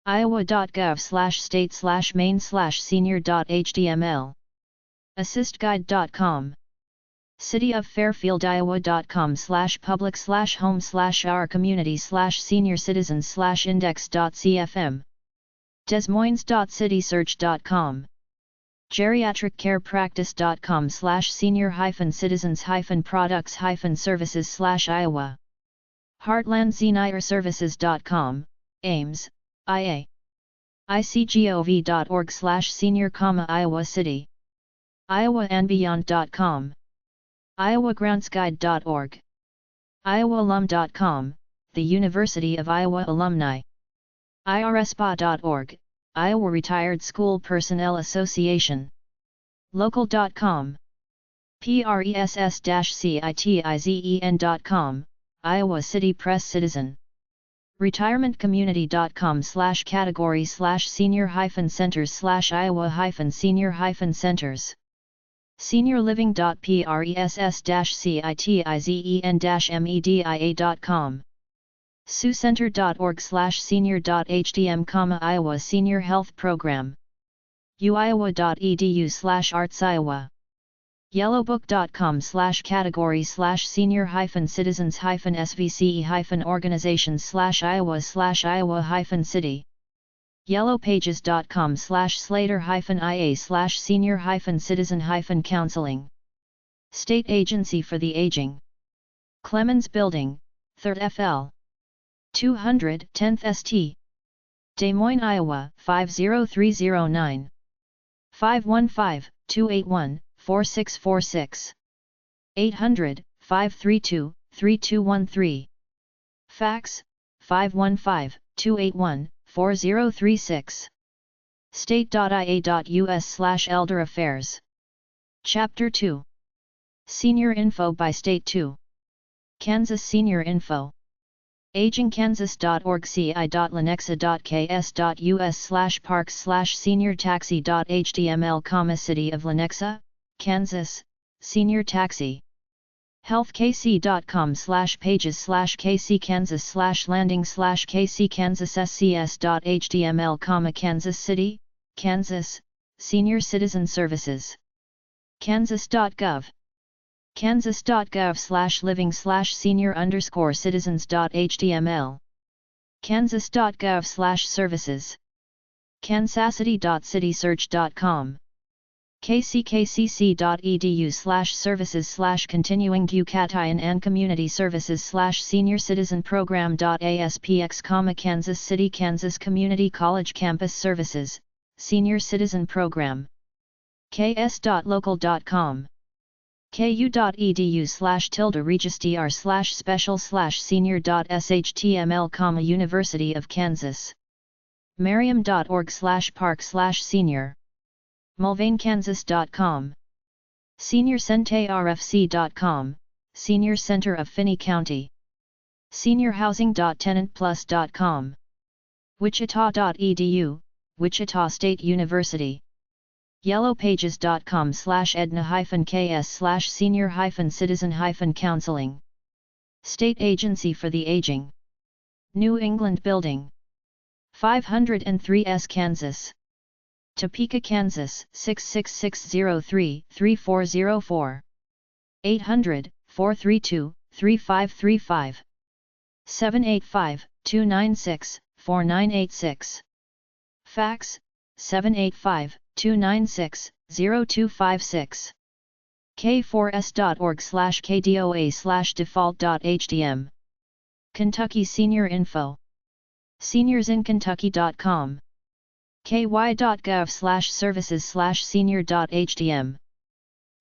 iowa.gov/state/main/senior.html. assistguide.com. cityoffairfield.iowa.com/public/home/our community/senior-citizens/index.cfm. Des Moines.citysearch.com. geriatriccarepractice.com/senior-citizens-products-services/Iowa. heartlandzenireservices.com, Ames, IA. icgov.org/senior, Iowa City. iowaandbeyond.com. iowagrantsguide.org. iowaalum.com, the University of Iowa Alumni. irspa.org, Iowa Retired School Personnel Association. local.com. press-citizen.com, Iowa City Press Citizen. retirementcommunity.com/category/senior-centers/Iowa-senior-centers. seniorliving.press-citizen.media.com. sioucenter.org/senior.htm, Iowa Senior Health Program. uiowa.edu/arts-Iowa. yellowbook.com/category/senior-citizen-svce-organizations/Iowa/Iowa-city. yellowpages.com/slater-ia/senior-citizen-counseling. State Agency for the Aging. Clemens Building, 3rd FL. 200 10th St. Des Moines, Iowa 50309. 515-281-4646. 800-532-3213. Fax 515-281-4036. state.ia.us/elder affairs. Chapter 2. Senior Info by State 2. Kansas Senior Info. agingkansas.org, ci.lenexa.ks.us/parks/senior-taxi.html, City of Lenexa, Kansas, Senior Taxi. healthkc.com/pages/kc-kansas/landing/kc-kansas-scs.html, Kansas City, Kansas, Senior Citizen Services. kansas.gov. kansas.gov/living/senior_citizens.html kansas.gov/services kansascity.citysearch.com kckcc.edu/services/continuing Community Services/Senior Citizen Program.aspx, Kansas City, Kansas Community College Campus Services, Senior Citizen Program. ks.local.com ku.edu/registr/special/senior.shtml, University of Kansas. Merriam.org/park/senior. mulvanekansas.com. SeniorCenteRFC.com, Senior Center of Finney County. SeniorHousing.tenantplus.com. Wichita.edu, Wichita State University. yellowpages.com/edna-ks/senior-citizen-counseling. State Agency for the Aging. New England Building. 503 Kansas. Topeka, Kansas 66603-3404. 800-432-3535. 785-296-4986. Fax 785-296-0256. k4s.org/kdoa/default.htm. Kentucky Senior Info. SeniorsInKentucky.com. ky.gov/services/senior.htm.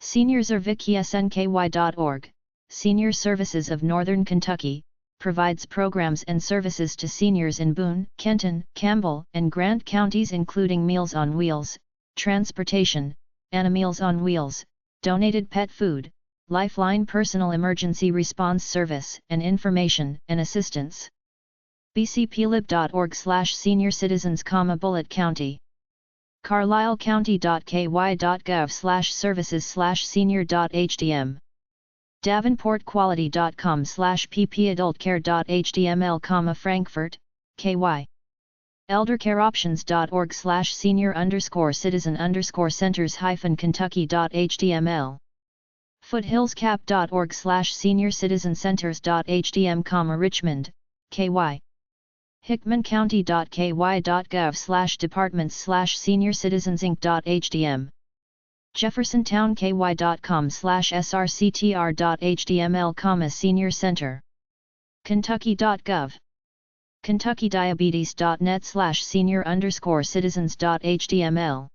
SeniorsRVKSNKY.org, Senior Services of Northern Kentucky, provides programs and services to seniors in Boone, Kenton, Campbell, and Grant counties, including Meals on Wheels, transportation, and Meals on Wheels, donated pet food, Lifeline Personal Emergency Response Service, and information and assistance. bcplib.org/senior citizens, Bullitt County. carlisle.ky.gov/services/senior.htm. davenportquality.com/ppadultcare.html, Frankfurt, KY. eldercareoptions.org/senior_citizen_centers-kentucky.html. foothillscap.org/senior-citizen-centers.htm, Richmond, KY. hickmancounty.ky.gov/departments/senior-citizens-inc.htm. jeffersontown.ky.com/srctr.html, Senior Center. kentucky.gov. kentuckydiabetes.net/senior-citizens.html.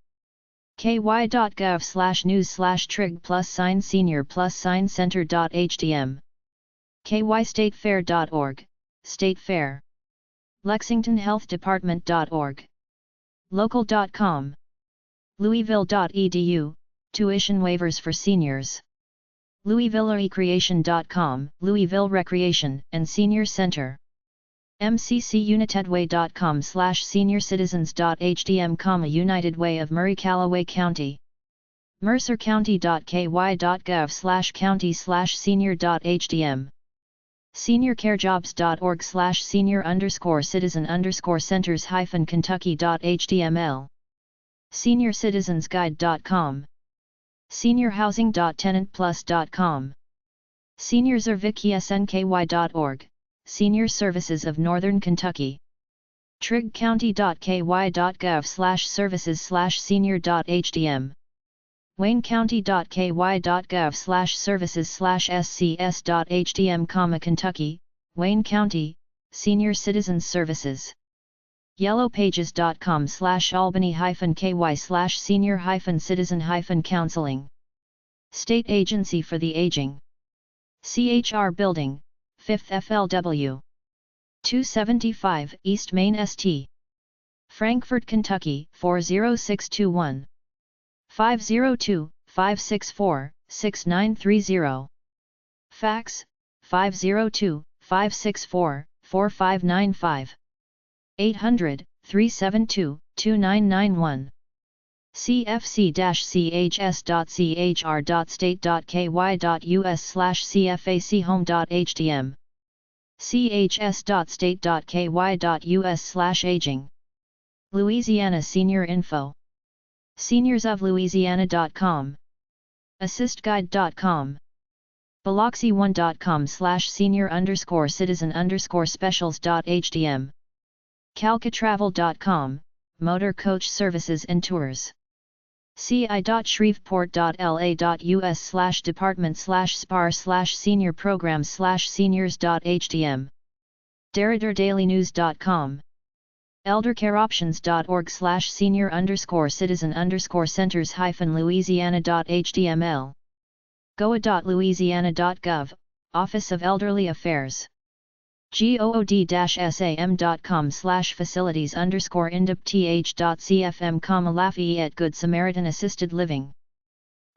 ky.gov/news/trig+senior+center.htm. kystatefair.org, State Fair. lexingtonhealthdepartment.org. local.com. louisville.edu, tuition waivers for seniors. louisvillerecreation.com, Louisville Recreation and Senior Center. mccunitedway.com/senior-citizens.htm, United Way of Murray Callaway County. mercercounty.ky.gov/county/senior.htm. seniorcarejobs.org/senior-citizen-centers-kentucky.html. seniorcitizensguide.com. seniorhousing.tenantplus.com. SeniorsRVKSNKY.org, Senior Services of Northern Kentucky. trigcounty.ky.gov/services/senior.htm. waynecounty.ky.gov/services/scs.htm, Kentucky, Wayne County, Senior Citizens Services. yellowpages.com/albany-ky/senior-citizen-counseling. State Agency for the Aging. CHR Building, 5th FLW. 275 East Main St. Frankfort, Kentucky 40621. 502-564-6930. Fax 502-564-4595. 800-372-2991. cfc-chs.ch.state.ky.us/cfachome.htm. chs.state.ky.us/aging. Louisiana Senior Info. SeniorsOfLouisiana.com. AssistGuide.com. biloxi1.com/senior_citizen_specials.hdm. calcatravel.com, motor coach services and tours. ci.shreveport.la.us/department/spar/senior programs/seniors.hdm. deriderdailynews.com. eldercare-options.org/senior_citizen_centers-louisiana.html. goa.louisiana.gov, Office of Elderly Affairs. good-facilities_indep.cfm, Lafayette Good Samaritan Assisted Living.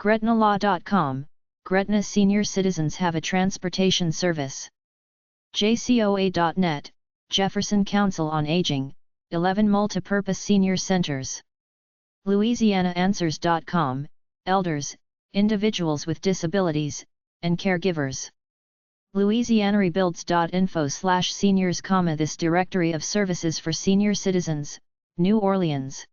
gretnalaw.com, Gretna Senior Citizens have a transportation service. jcoa.net, Jefferson Council on Aging, 11 multipurpose senior centers. louisianaanswers.com, elders, individuals with disabilities, and caregivers. louisianarebuilds.info/seniors, this directory of services for senior citizens, New Orleans.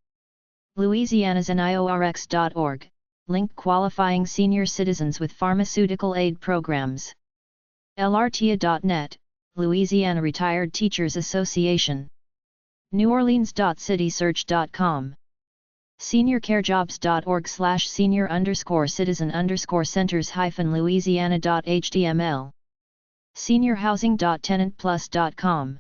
louisianasniorx.org, link qualifying senior citizens with pharmaceutical aid programs. lrtia.net, Louisiana Retired Teachers Association. neworleans.citysearch.com. seniorcarebjobs.org/senior_citizen_centers-louisiana.html. seniorhousing.tenantplus.com.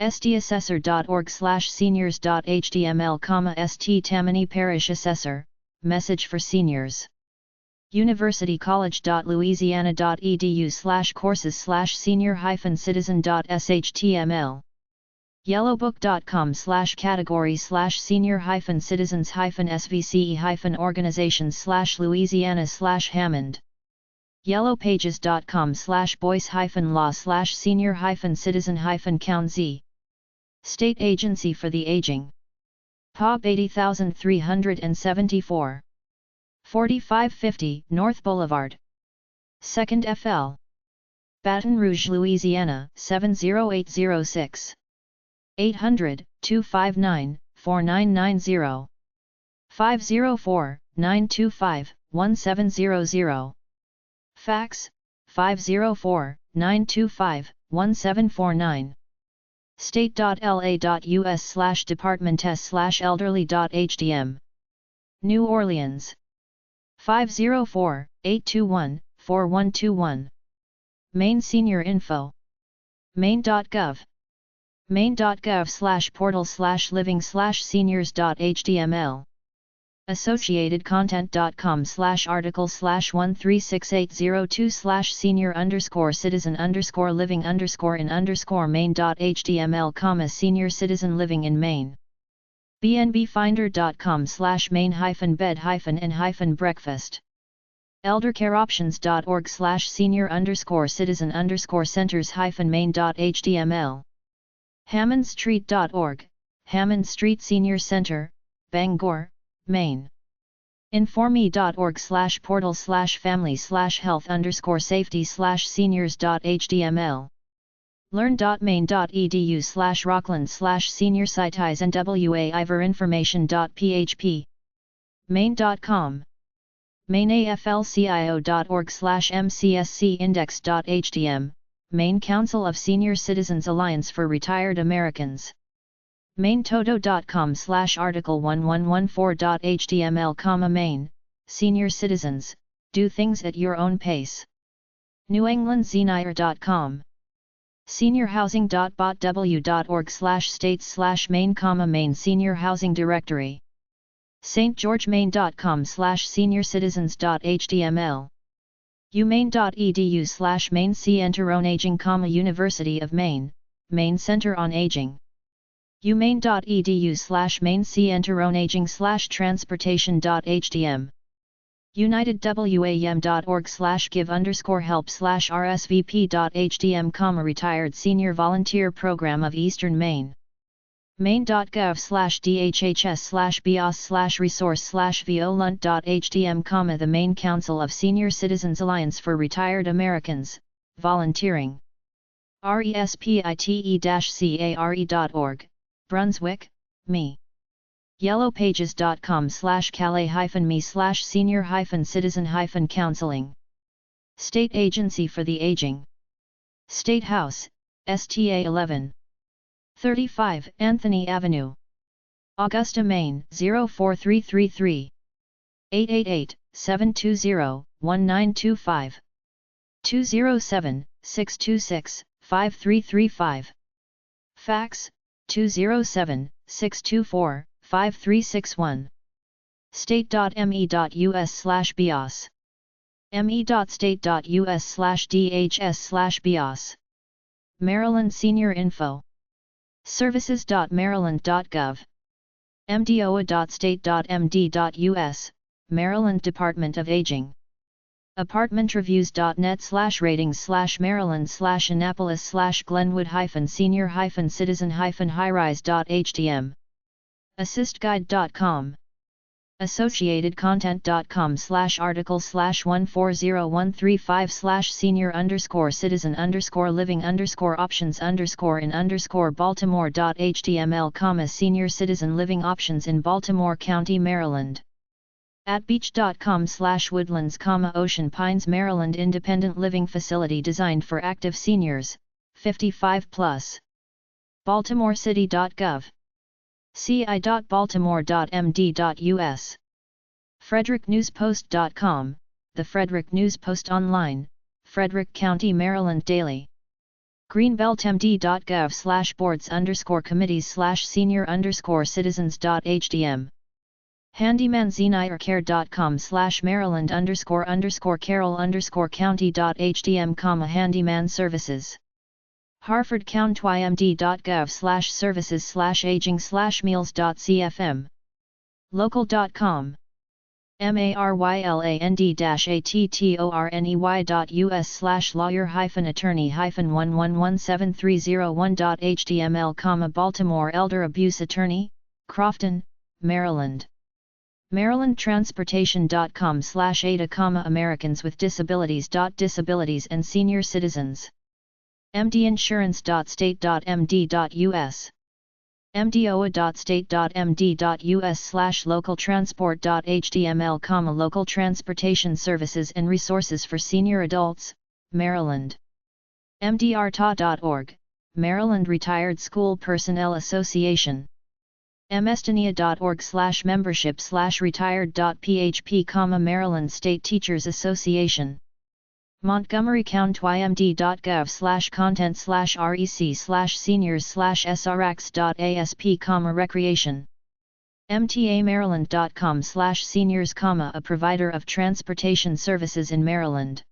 stassessor.org/seniors.html, St. Tammany Parish Assessor, message for seniors. universitycollege.louisiana.edu/courses/senior-citizen.shtml. yellowbook.com/categories/senior-citizens-svce-organizations/louisiana/Hammond. yellowpages.com/boyce-law/senior-citizen-count-z. State Agency for the Aging. POB 80374. 4550 North Boulevard. 2nd FL. Baton Rouge, Louisiana 70806. 800-259-4990. 504-925-1700. Fax, 504-925-1749. state.la.us/departments/elderly.hdm. New Orleans. 504-821-4121. Maine Senior Info. maine.gov. maine.gov/portal/living/seniors.html. associatedcontent.com/article/136802/senior_citizen_living_in_maine.html, senior citizen living in Maine. bnbfinder.com/maine-bed-and-breakfast. eldercareoptions.org/senior_citizen_centers-maine.html. hammondstreet.org, Hammond Street Senior Center, Bangor, Maine. informe.org/portal/family/health_safety/seniors.html. learn.maine.edu/rockland/senior-cities and waiver-information.php. maine.com. maineaflcio.org/mcscindex.htm, Maine Council of Senior Citizens Alliance for Retired Americans. mainetodo.com/article1114.html, Maine, Senior Citizens, do things at your own pace. newenglandzenier.com. seniorhousing.botw.org/states/Maine, Maine Senior Housing Directory. stgeorgemaine.com/seniorcitizens.html. umaine.edu/Maine Center on Aging, University of Maine, Maine Center on Aging. umaine.edu/Maine Center on Aging/transportation.hdm. unitedwam.org/give_help/rsvp.hdm, Retired Senior Volunteer Program of Eastern Maine. maine.gov/dhhs/bios/resource/violunt.hdm, the Maine Council of Senior Citizens Alliance for Retired Americans, volunteering. respite-care.org, Brunswick, Me. yellowpages.com/calais-me/senior-citizen-counseling. State Agency for the Aging. State House, STA 11. 35 Anthony Avenue. Augusta, Maine 04333. 888-720-1925. 207-626-5335. Fax, 207-624-5361. state.me.us/bios. me.state.us/dhs/bios. Maryland Senior Info. services.maryland.gov. mdoa.state.md.us, Maryland Department of Aging. apartmentreviews.net/ratings/maryland/Glenwood-senior-citizen-highrise.htm. assistguide.com. associated-content.com/article/14013/senior_citizen_living_in_Baltimore.html, senior citizen living options in Baltimore County, Maryland. @beach.com/woodlands, Ocean Pines, Maryland independent living facility designed for active seniors, 55+. baltimorecity.gov. ci.baltimore.md.us. fredericknewspost.com, The Frederick News Post Online, Frederick County, Maryland Daily. greenbeltmd.gov/boards_committees/senior_citizens.htm. handymanzeniercare.com/maryland__carroll_county.htm, handyman services. harfordcountymd.gov/services/aging/meals.cfm. local.com. maryland-attorney-1117301.html, Baltimore Elder Abuse Attorney, Crofton, Maryland. marylandtransportation.com/ada, Americans with Disabilities. Disabilities and Senior Citizens. mdinsurance.state.md.us. mdoa.state.md.us/localtransport.html, Local Transportation Services and Resources for Senior Adults, Maryland. mdrta.org, Maryland Retired School Personnel Association. mestania.org/membership/retired.php, Maryland State Teachers Association. montgomery-county-md.gov/content/rec/seniors/srx.asp, recreation. mtamaryland.com/seniors, a provider of transportation services in Maryland.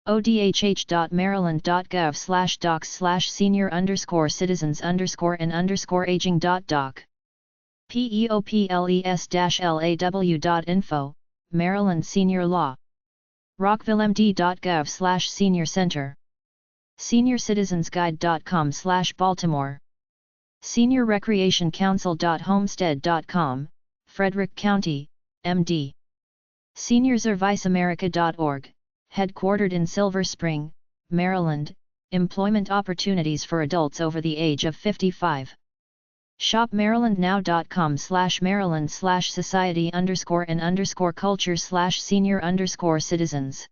odhh.maryland.gov/docs/senior_citizens_and_aging.doc. peoples-law.info, Maryland Senior Law. rockvillemd.gov/senior center. seniorcitizensguide.com/Baltimore. seniorrecreationcouncil.homestead.com, Frederick County, MD. seniorserviceamerica.org, headquartered in Silver Spring, Maryland, employment opportunities for adults over the age of 55. shopmarylandnow.com/maryland/society_and_culture/senior_citizens.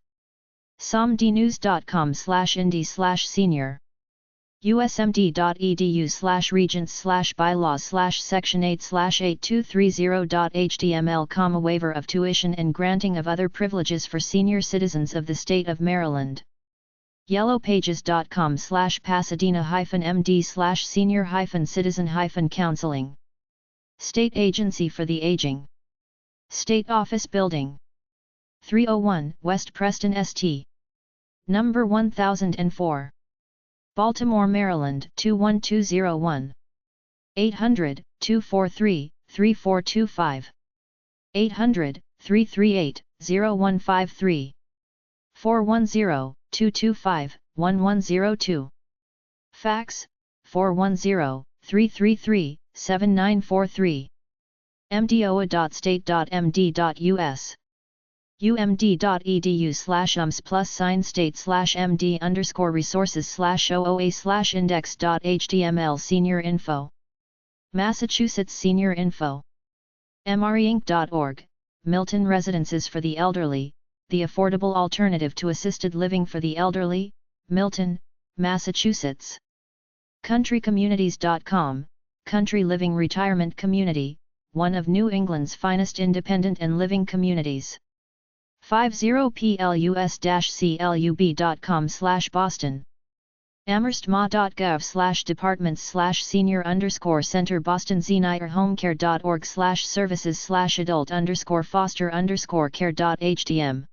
somdnews.com/indy/senior. usmd.edu/regents/bylaws/section 8/8230.html, waiver of tuition and granting of other privileges for senior citizens of the state of Maryland. yellowpages.com/pasadena-md/senior-citizen-counseling. State Agency for the Aging. State Office Building. 301 West Preston St. Number 1004. Baltimore, Maryland 21201. 800-243-3425. 800-338-0153. 410-225-1102. Fax, 410-333-7943. mdoa.state.md.us. umd.edu/ums+sign-state/md_resources/OOA/index.html. Senior Info. Massachusetts Senior Info. mreinc.org, Milton Residences for the Elderly, the affordable alternative to assisted living for the elderly, Milton, Massachusetts. CountryCommunities.com, Country Living Retirement Community, one of New England's finest independent and living communities. 50plus-club.com/Boston. amherstma.gov/departments/senior_center Boston znighterhomecare.org/services/adult_foster_care.hdm.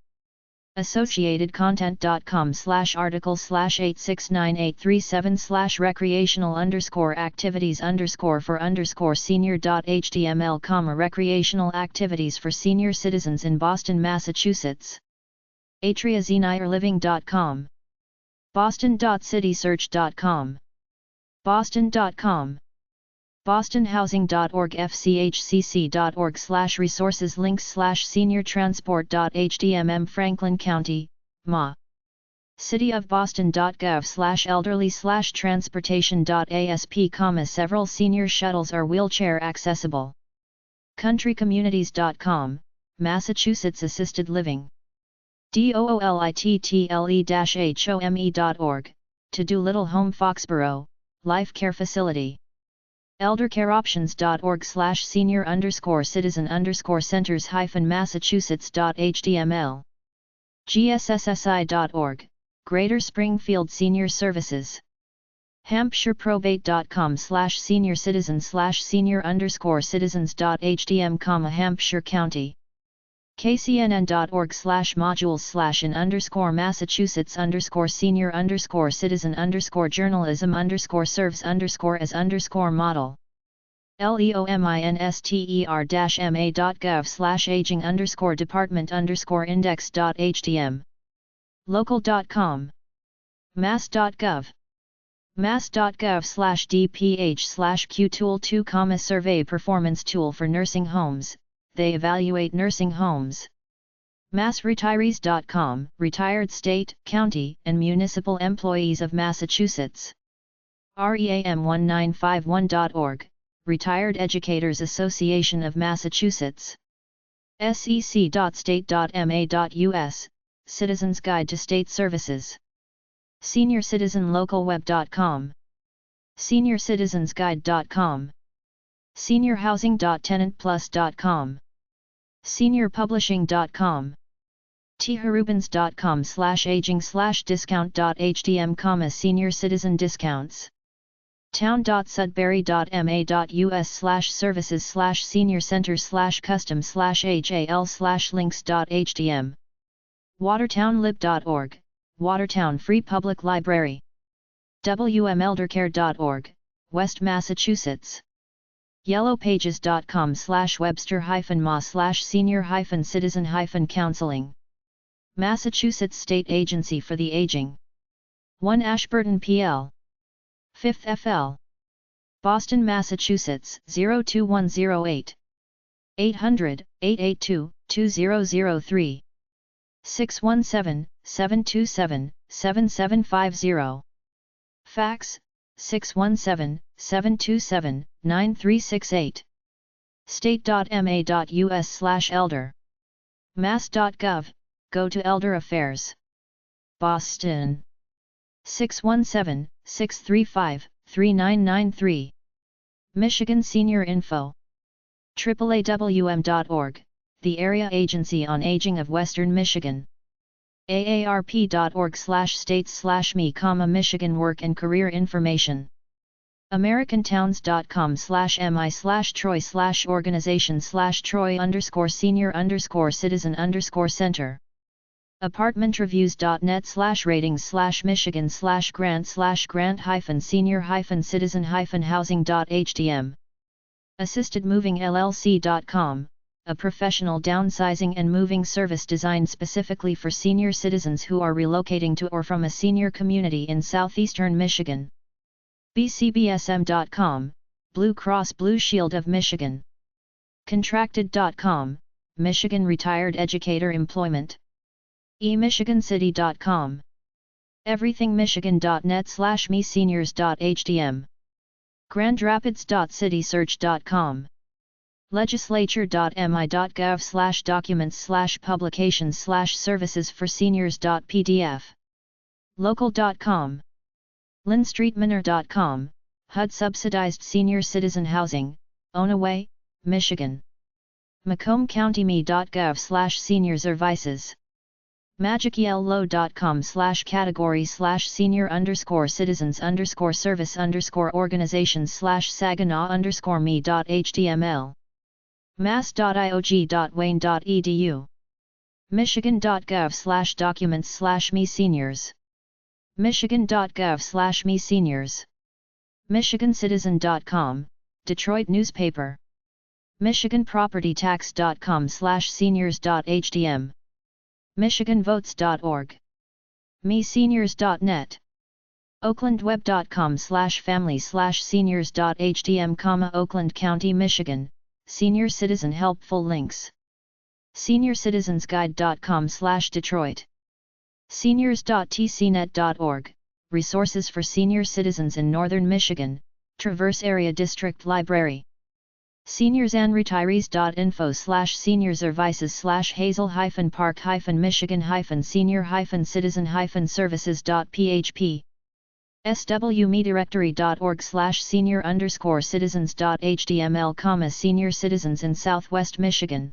associatedcontent.com/8698337/recreational_activities_for_senior.html, recreational activities for senior citizens in Boston, Massachusetts. atriaznighterliving.com. boston.citysearch.com. boston.com. bostonhousing.org fchcc.org/resources links/seniortransport.hdmm Franklin County, MA. cityofboston.gov/elderly/transportation.asp, several senior shuttles are wheelchair accessible. countrycommunities.com, Massachusetts Assisted Living. DOOLITTLE-HOME.org, To Do Little Home Foxborough, Life Care Facility. eldercareoptions.org/senior_citizens_centers-massachusetts.html. gsssi.org, Greater Springfield Senior Services. hampshireprobate.com/senior citizen/senior_citizens.hdm, Hampshire County. kcnn.org/modules/in_senior_citizen_journalism_serves_as_model. leominster-ma.aging_department_index.htm. local.com. mass.gov. mass.gov/dph/qtool2, survey performance tool for nursing homes. They evaluate nursing homes. massretirees.com, retired state, county, and municipal employees of Massachusetts. ream1951.org, Retired Educators Association of Massachusetts. sec.state.ma.us, Citizens Guide to State Services. seniorcitizenlocalweb.com. seniorcitizensguide.com. seniorhousing.tenantplus.com. seniorpublishing.com. therubens.com/aging/discount.hdm, senior citizen discounts. town.sudbury.ma.us/services/senior center/custom/hal/links.hdm. watertownlib.org, Watertown Free Public Library. wmeldercare.org, West Massachusetts. yellowpages.com/webster-ma/senior-citizen-counseling. Massachusetts State Agency for the Aging. 1 Ashburton PL. 5th FL. Boston, Massachusetts 02108. 800-882-2003. 617-727-7750. Fax, 617-727-9368. state.ma.us/elder. mass.gov, Go to Elder Affairs. Boston. 617-635-3993. Michigan Senior Info. AAAWM.org, the Area Agency on Aging of Western Michigan. aarp.org/states/me, Michigan Work and Career Information. americantowns.com/mi/troy/organization/troy_senior_citizen_center. apartmentreviews.net/ratings/grant/grant-senior-citizen-housing.hdm. assistedmovingllc.com, a professional downsizing and moving service designed specifically for senior citizens who are relocating to or from a senior community in southeastern Michigan. bcbsm.com, Blue Cross Blue Shield of Michigan. contracted.com, Michigan Retired Educator Employment. eMichiganCity.com. everythingmichigan.net/meseniors.hdm. grandrapids.citysearch.com. legislature.mi.gov/documents/publications/services-for-seniors.pdf. Local.com. linstreetmanor.com, HUD subsidized senior citizen housing, Onaway, Michigan. macombcountyme.gov/senior-services. magicel.com/category/senior_citizens_service_organizations/saginaw_me.html. mass.iog.wayne.edu. michigan.gov/documents/me-seniors. michigan.gov/me-seniors. michigancitizen.com, Detroit newspaper. michiganpropertytax.com/seniors.hdm. michiganvotes.org. meseniors.net. oaklandweb.com/family/seniors.hdm, Oakland County, Michigan, senior citizen helpful links. seniorcitizensguide.com/Detroit. seniors.tcnet.org, resources for senior citizens in northern Michigan, Traverse Area District Library. seniorsandretirees.info/seniors-services/hazel-park-michigan-senior-citizen-services.php. swmedirectory.org/senior_citizens.html, senior citizens in Southwest Michigan.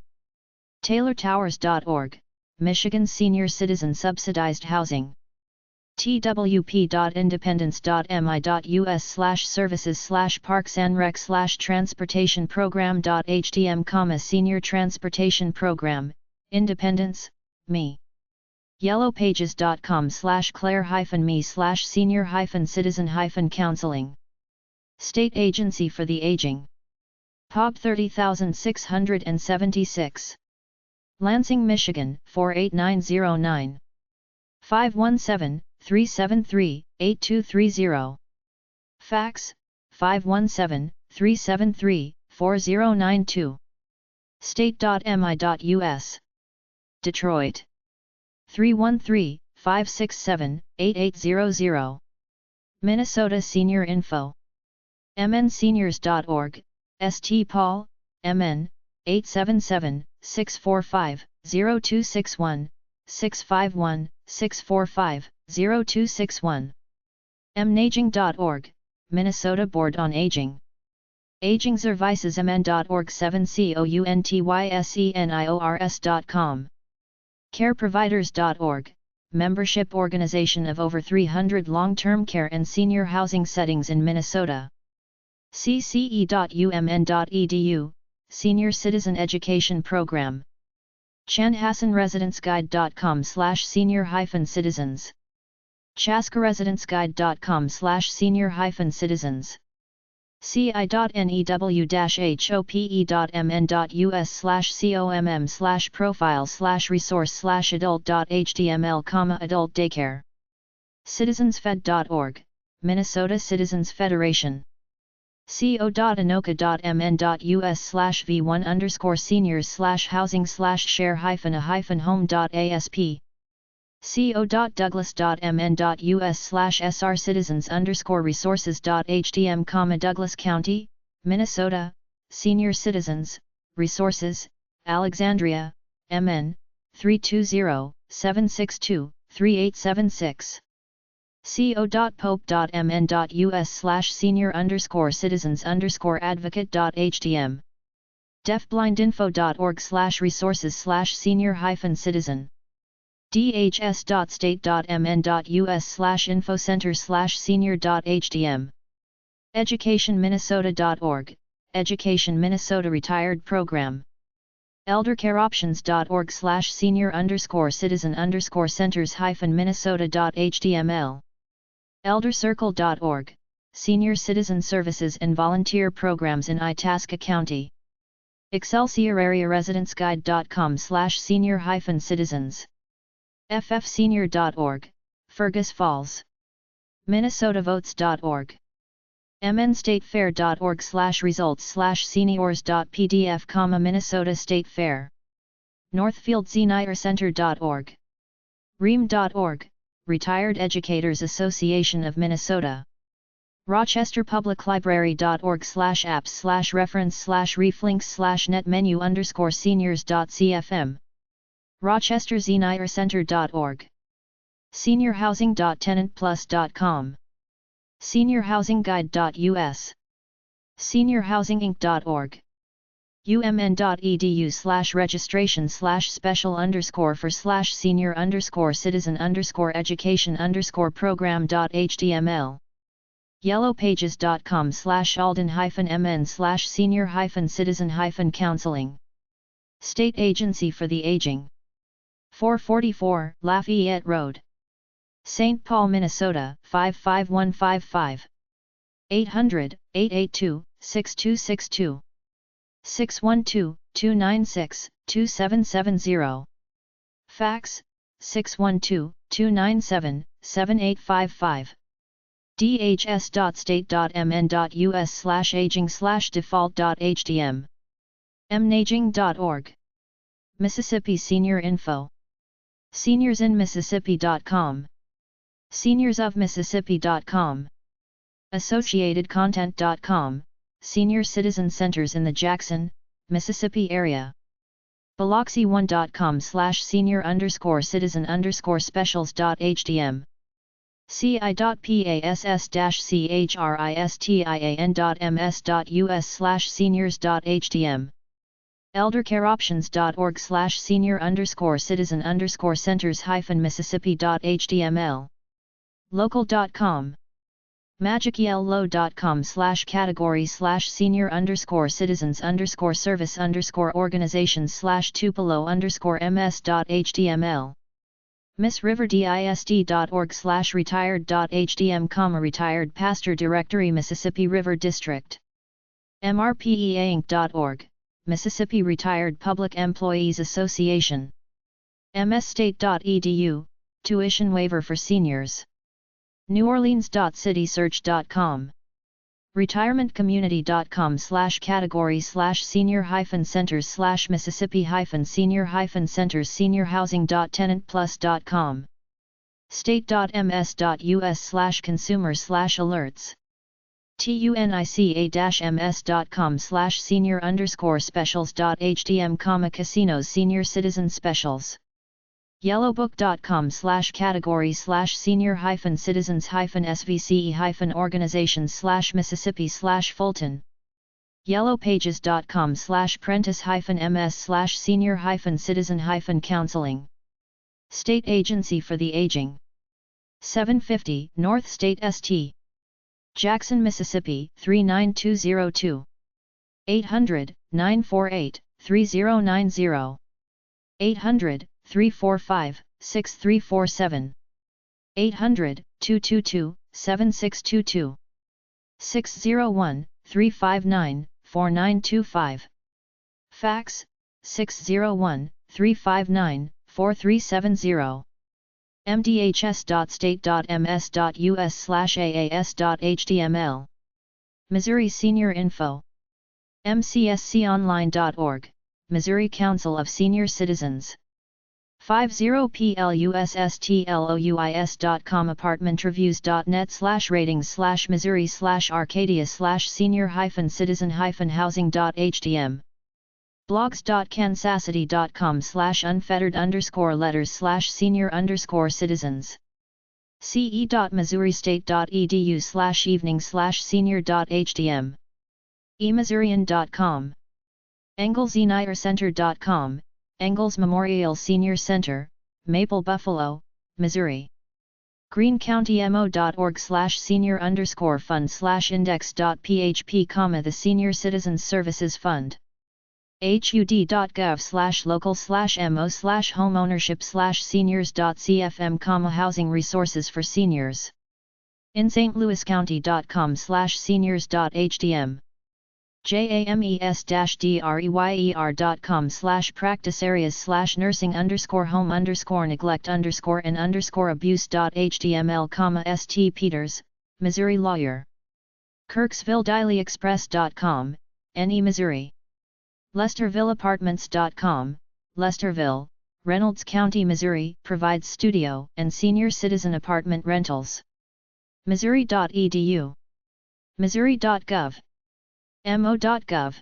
taylortowers.org, Michigan Senior Citizen Subsidized Housing. twp.independence.mi.us/services/parks-and-rec/transportation program.htm, Senior Transportation Program, Independence, Me. yellowpages.com/claire-me/senior-citizen-counseling. State Agency for the Aging. POB 30676. Lansing, Michigan 48909. 517-373-8230. Fax, 517-373-4092. State.mi.us. Detroit 313-567-8800. Minnesota Senior Info. mnseniors.org, St. Paul, MN, 877-645-0261, 651-645-0261. mnaging.org, Minnesota Board on Aging. agingservicesmn.org, 7countySeniors.com. careproviders.org, membership organization of over 300 long-term care and senior housing settings in Minnesota. cce.umn.edu, Senior Citizen Education Program. chanhassenresidenceguide.com/senior-citizens. chaskaResidenceGuide.com/senior-citizens. ci.news-hope.mn.us/comm/profile/resource/adult.html, adult daycare. citizensfed.org, Minnesota Citizens Federation. co.anoka.mn.us/v1_seniors/housing/share-a-home.asp. co.douglas.mn.us/sr-citizens_resources.htm, Douglas County, Minnesota, Senior Citizens, Resources, Alexandria, MN, 320-762-3876. co.pope.mn.us/senior-citizens_advocate.htm. deafblindinfo.org/resources/senior-citizen. dhs.state.mn.us/infocenter/senior.htm. educationminnesota.org, Education Minnesota Retired Program. eldercareoptions.org/senior-citizen-centers-minnesota.html. eldercircle.org, Senior Citizen Services and Volunteer Programs in Itasca County. excelsiorarea-residenceguide.com/senior-citizens. ffsenior.org, Fergus Falls. minnesotavotes.org. mnstatefair.org/results/seniors.pdf, Minnesota State Fair. northfield-center.org. ream.org, Retired Educators Association of Minnesota. rochesterpubliclibrary.org/apps/reference/netmenu _seniors.cfm rochesterseniorcenter.org seniorhousing.tenantplus.com seniorhousingguide.us seniorhousinginc.org umn.edu/special_senior_citizen_education_program.html yellowpages.com/alden-mn/senior-citizen-counseling State Agency for the Aging 444 Lafayette Road St. Paul, Minnesota 55155 800-882-6262 612-296-2770 Fax 612-297-7855 dhs.state.mn.us/aging/default.htm mnaging.org Mississippi Senior Info SeniorsInMississippi.com SeniorsOfMississippi.com AssociatedContent.com Senior Citizen Centers in the Jackson, Mississippi area Biloxi1.com/senior_citizen_specials.htm ci.pass-chisarian.ms.us/seniors.htm eldercareoptions.org/senior_citizens_centers-mississippi.html local.com magicyellow.com/category/senior_citizens_service_organizations/tupelo_ms.html missriverdisd.org/retired.htm, retired pastor directory Mississippi River District mrpeainc.org Mississippi Retired Public Employees Association msstate.edu tuition waiver for seniors neworleans.citysearch.com retirementcommunity.com/categories/senior-centers/mississippi-senior-centers seniorhousing.tenantplus.com state.ms.us/consumers/alerts tunica.ms.com/senior_specials.htm, casinos senior citizen specials yellowbook.com/categories/senior-citizen's-svce-organizations/mississippi/fulton yellowpages.com/prentice-ms/senior-citizen-counseling State Agency for the Aging 750 North State St. Jackson, Mississippi 39202 800-948-3090 800-345-6347 800-222-7622 601-359-4925 Fax 601-359-4370 mdhs.state.ms.us/aas.html Missouri Senior Info mcsconline.org Missouri Council of Senior Citizens 50PLUSSTLOUIS.com apartmentreviews.net/ratings/missouri/arcadia/senior-citizen-housing.htm blogs.kansascity.com/unfettered_letters/senior_citizens ce.missouri-state.edu/evening/senior.htm emissourian.com engleseniorcenter.com Engels Memorial Senior Center, Maple Buffalo, Missouri greencountymo.org/senior_fund/index.php, the Senior Citizens Services Fund hud.gov/local/mo/homeownership/seniors.cfm, housing resources for seniors in St. Louis County.com/seniors.htm james-dryer.com/practice areas/nursing_home_neglect_and_abuse.html, St. Peters, Missouri lawyer kirksvilledailyexpress.com, NE Missouri Lestervilleapartments.com, Lesterville, Reynolds County, Missouri provides studio and senior citizen apartment rentals Missouri.edu Missouri.gov. mo.gov.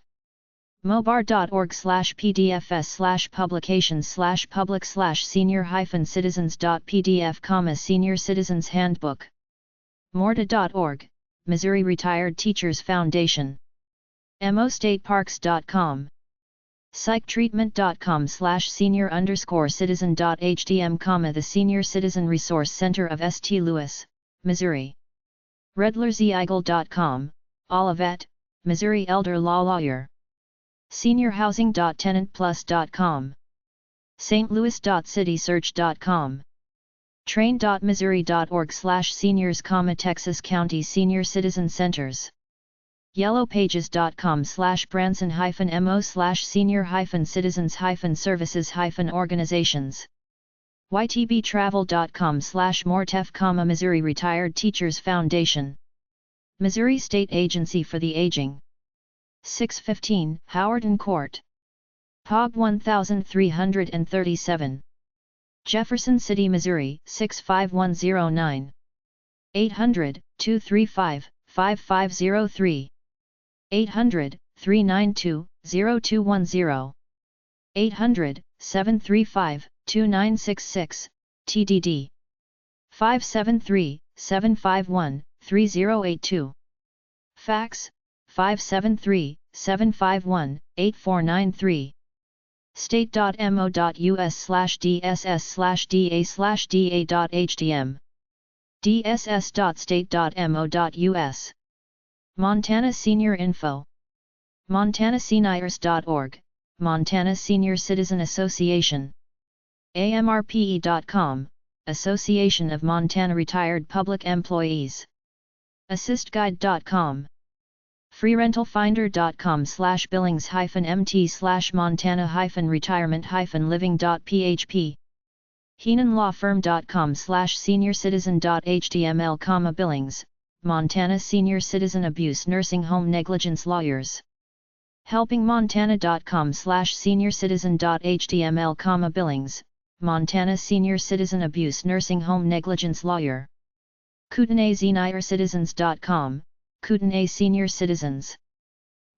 mobar.org/pdfs/publications/public/senior-citizens.pdf, Senior Citizens Handbook. morta.org, Missouri Retired Teachers Foundation. mostateparks.com. psychtreatment.com/senior_citizen.hdm, the Senior Citizen Resource Center of St. Louis, Missouri. redlerseagle.com, Olivet, Missouri Elder Law Lawyer. seniorhousing.tenantplus.com. stlouis.citysearch.com. train.missouri.org/seniors, Texas County Senior Citizen Centers. yellowpages.com/branson-mo/senior-citizens-services-organizations. ytbtravel.com/mortef, Missouri Retired Teachers Foundation. Missouri State Agency for the Aging. 615 Howard Court. POG 1337. Jefferson City, Missouri 65109. 800-235-5503. 800-392-0210. 800-735-2966, TDD. 573-751-3082. Fax, 573-751-8493. state.mo.us/dss/da/da.hdm. dss.state.mo.us. Montana Senior Info. montanaseniors.org, Montana Senior Citizen Association. amrpe.com, Association of Montana Retired Public Employees. assistguide.com. freerentalfinder.com/billings-mt/montana-retirement-living.php. heenanlawfirm.com/seniorcitizen.html, Billings, Montana Senior Citizen Abuse Nursing Home Negligence Lawyers. helpingmontana.com/seniorcitizen.html, Billings, Montana Senior Citizen Abuse Nursing Home Negligence Lawyer. kootenayseniorcitizens.com, Kootenay Senior Citizens.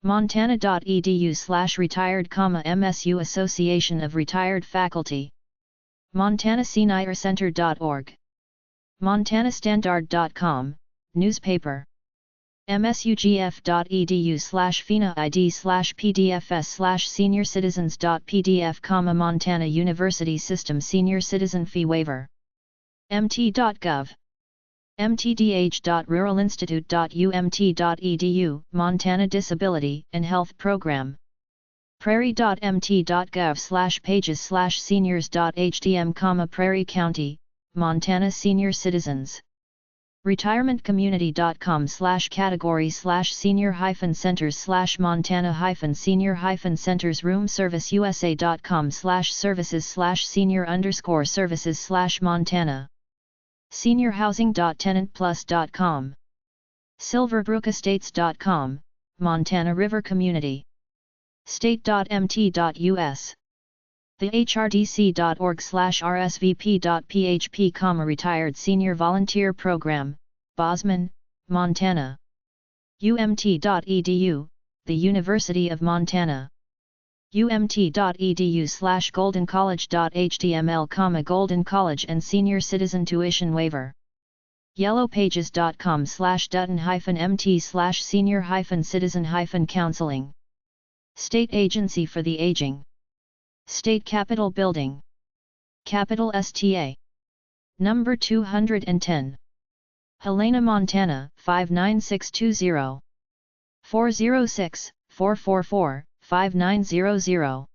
montana.edu/retired, MSU Association of Retired Faculty. montanaseniorcenter.org. montanastandard.com, newspaper. msugf.edu/fina-id/pdfs/seniorcitizens.pdf, Montana University System Senior Citizen Fee Waiver. mt.gov. mtdh.ruralinstitute.umt.edu, Montana Disability and Health Program. prairie.mt.gov/pages/seniors.hdm, Prairie County, Montana Senior Citizens. retirementcommunity.com/categories/senior-centers/montana-senior-centers room service usa.com/services/senior_services/montana. seniorhousing.tenantplus.com. silverbrookestates.com, Montana River Community. state.mt.us. thehdc.org/rsvp.php, Retired Senior Volunteer Program, Bozeman, Montana. umt.edu, the University of Montana. umt.edu/goldencollege.html, Golden College and Senior Citizen Tuition Waiver. yellowpages.com/dutton-mt/senior-citizen-counseling. State Agency for the Aging. State Capitol Building. Capitol STA. Number 210. Helena, Montana 59620. 406-444-5900.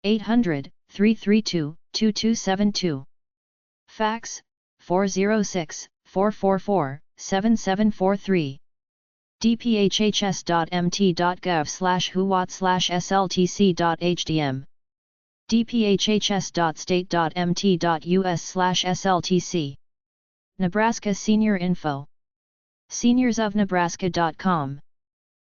800-332-2272. Fax, 406-444-7743. dphs.mt.gov/huwat/sltc.hdm. dphs.state.mt.us/sltc. Nebraska Senior Info. seniorsofnebraska.com.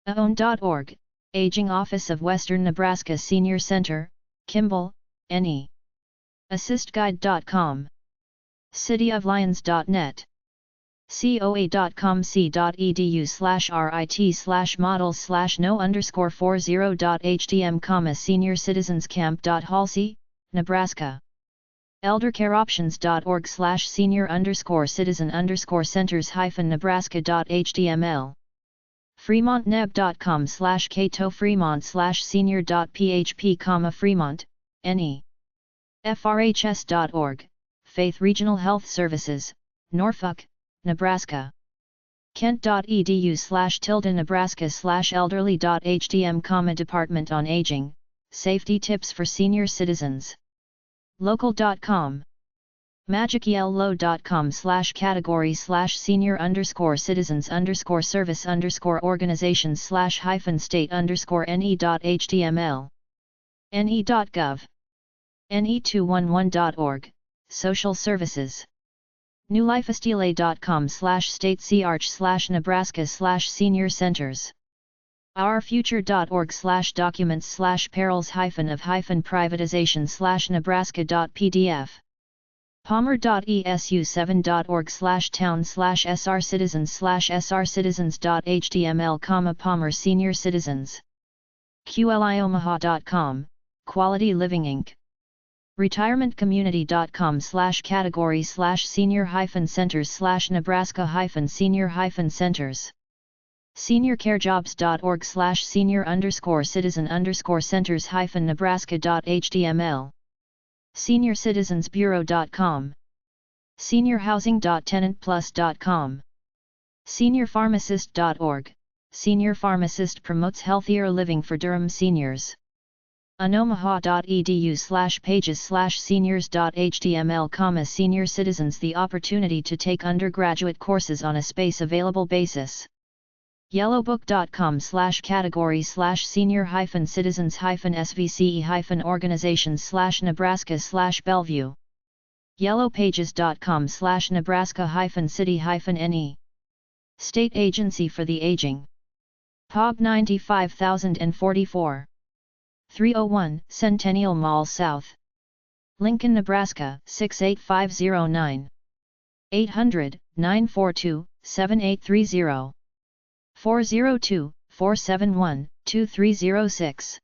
aon.org, Aging Office of Western Nebraska Senior Center, Kimball, NE. assistguide.com. cityoflions.net. coa.com/rit/models/no_40.htm, seniorcitizenscamp.halsey, Nebraska. eldercareoptions.org/senior_citizen_centers-nebraska.html. fremontneb.com/cato-fremont/senior.php, Fremont, NE. frhs.org, Faith Regional Health Services, Norfolk, Nebraska. kent.edu/Nebraska/elderly.htm, Department on Aging, Safety Tips for Senior Citizens. local.com. magicel.com/category/senior_citizens_service_organizations/state_ne.html. ne.gov. ne211.org, Social Services. newlifestyle.com/statecrch/Nebraska/senior centers. ourfuture.org/documents/perils-of-privatization/nebraska.pdf. palmer.esu7.org/town/srcitizens/srcitizens.html, Palmer Senior Citizens. qliomaha.com, Quality Living Inc. retirementcommunity.com/category/senior-centers/Nebraska-senior-centers. seniorcareJobs.org/senior_citizen_centers-nebraska.html. seniorcitizensbureau.com. seniorhousing.tenantplus.com. seniorpharmacist.org, Senior Pharmacist promotes healthier living for Durham seniors. anomaha.edu/pages/seniors.html, Senior Citizens the opportunity to take undergraduate courses on a space available basis. yellowbook.com/category/senior-svce-organizations/Nebraska/Bellevue. yellowpages.com/Nebraska-city-ne. State Agency for the Aging. POB 95044. 301 Centennial Mall South, Lincoln, Nebraska 68509. 800-942-7830. 402-471-2306.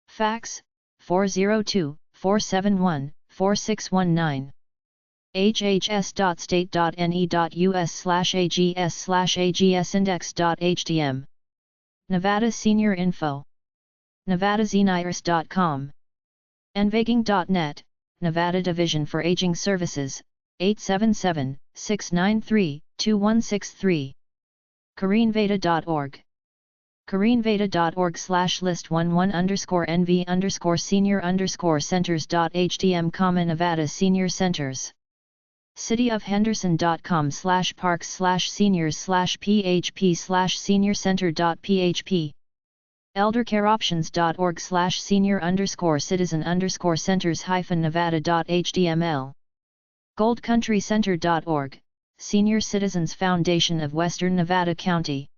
Fax 402-471-4619. hhs.state.ne.us/ags/agsindex.htm. Nevada Senior Info. nevadazenirs.com. nvaging.net, Nevada Division for Aging Services, 877-693-2163. kareenveda.org. kareenveda.org/list11_NV_senior_centers.htm, Nevada Senior Centers. cityofhenderson.com/parks/seniors/php/seniorcenter.php. eldercareoptions.org/senior_citizen_centers-nevada.html. goldcountrycenter.org, Senior Citizens Foundation of Western Nevada County.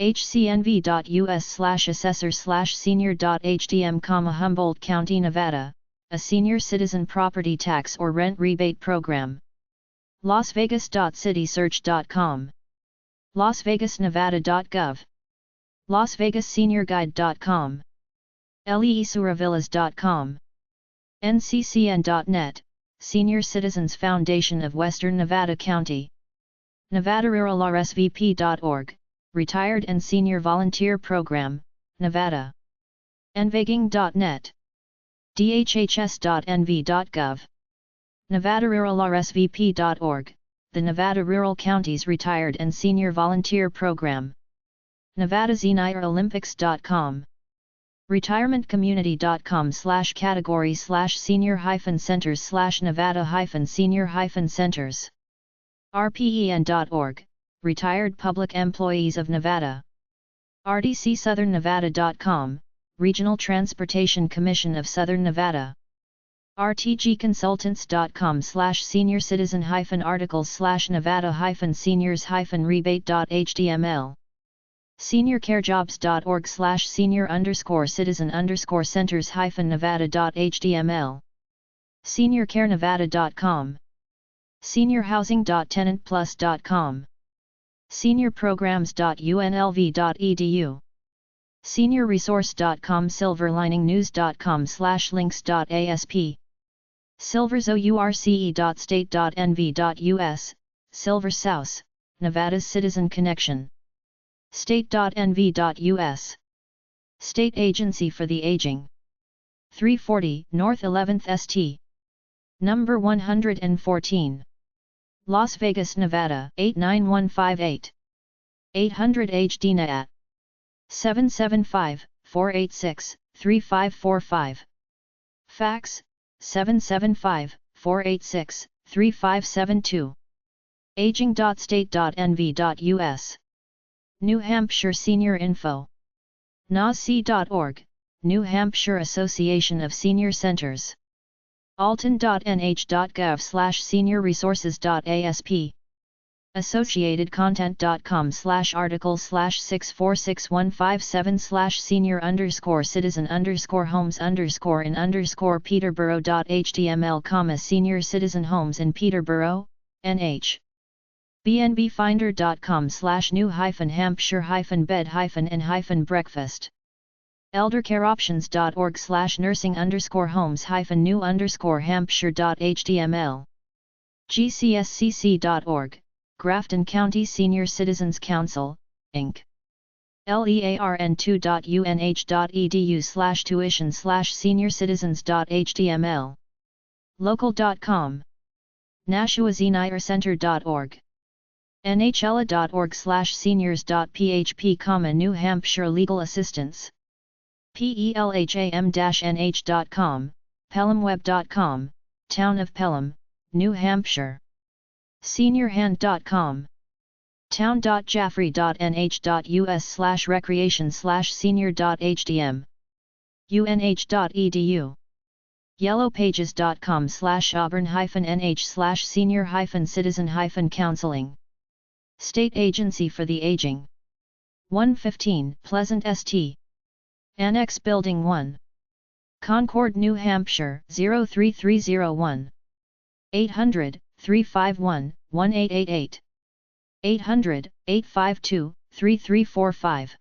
hcnv.us/assessor/senior.htm, Humboldt County, Nevada, a senior citizen property tax or rent rebate program. lasvegas.citysearch.com. lasvegasnevada.gov. lasvegasseniorguide.com. leesuravillas.com. nccn.net, Senior Citizens Foundation of Western Nevada County. nevadaRuralRSVP.org, Retired and Senior Volunteer Program, Nevada. nvaging.net. dhhs.nv.gov. nevadaRuralRSVP.org, the Nevada Rural Counties Retired and Senior Volunteer Program. nevadazenierolympics.com. retirementcommunity.com/category/senior-centers/nevada-senior-centers. rpen.org, Retired Public Employees of Nevada. rdcsouthernnevada.com, Regional Transportation Commission of Southern Nevada. rtgconsultants.com/senior-citizen-articles/nevada-seniors-rebate.html. seniorcareJobs.org/senior_citizen_centers-nevada.html. seniorcarenevada.com. seniorhousing.tenantplus.com, seniorprograms.unlv.edu, seniorresource.com, silverliningnews.com/links.asp, silversource.state.nv.us, Silver South, Nevada's Citizen Connection, state.nv.us, State Agency for the Aging, 340 North 11th St. Number 114. Las Vegas, Nevada 89158. 800 HDNA at 775-486-3545. Fax 775-486-3572. aging.state.nv.us. New Hampshire Senior Info. NASC.org, New Hampshire Association of Senior Centers. alton.nh.gov/seniorresources.asp. associated-content.com/article/64615/senior_citizen_homes_Peterborough.html, senior citizen homes in Peterborough, NH. bnbfinder.com/new-hampshire-bed-and-breakfast. eldercareoptions.org/nursing_homes-new-hampshire.html. gcscc.org, Grafton County Senior Citizens Council, Inc. learn2.unh.edu/tuition/seniorcitizens.html. local.com. nashuazeniercenter.org. nhla.org/seniors.php, New Hampshire Legal Assistance. pelham-nh.com, pelhamweb.com, Town of Pelham, New Hampshire. seniorhand.com. town.jaffrey.nh.us/recreation/senior.hdm. unh.edu. yellowpages.com/auburn-nh/senior-citizen-counseling. State Agency for the Aging. 115 Pleasant St. Annex Building 1. Concord, New Hampshire 03301. 800-351-1888. 800-852-3345.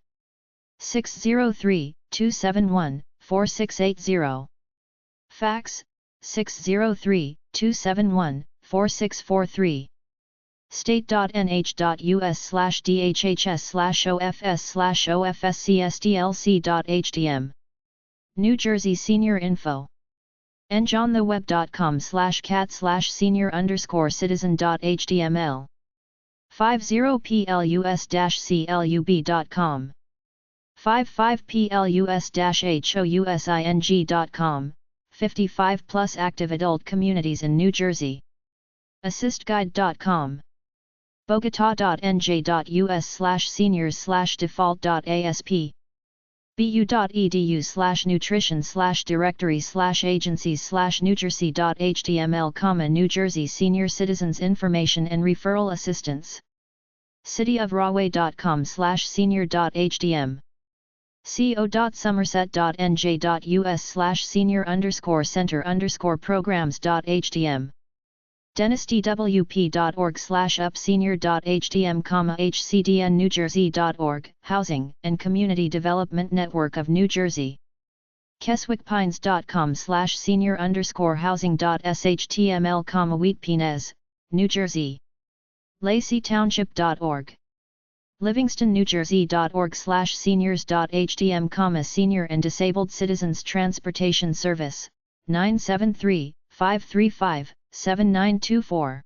603-271-4680. Fax 603-271-4643. state.nh.us/dhhs/ofs/ofscsdlc.hdm. New Jersey Senior Info. njontheweb.com/cat/senior_citizen.html. 50plus-club.com. 55plus-housing.com, 55 plus active adult communities in New Jersey. assistguide.com. bogota.nj.us/seniors/default.asp. bu.edu/nutrition/directory/agencies/newjersey.html, New Jersey Senior Citizens Information and Referral Assistance. cityofrahway.com/senior.hdm. co.somerset.nj.us/senior_center_programs.htm. dentistywp.org/upsenior.htm, hcdnnewjersey.org, Housing and Community Development Network of New Jersey. keswickpines.com/senior_housing.shtml, Wheatpines, New Jersey. laceytownship.org. livingston-new-jersey.org/seniors.htm, senior and disabled citizens transportation service, 973-535-7924.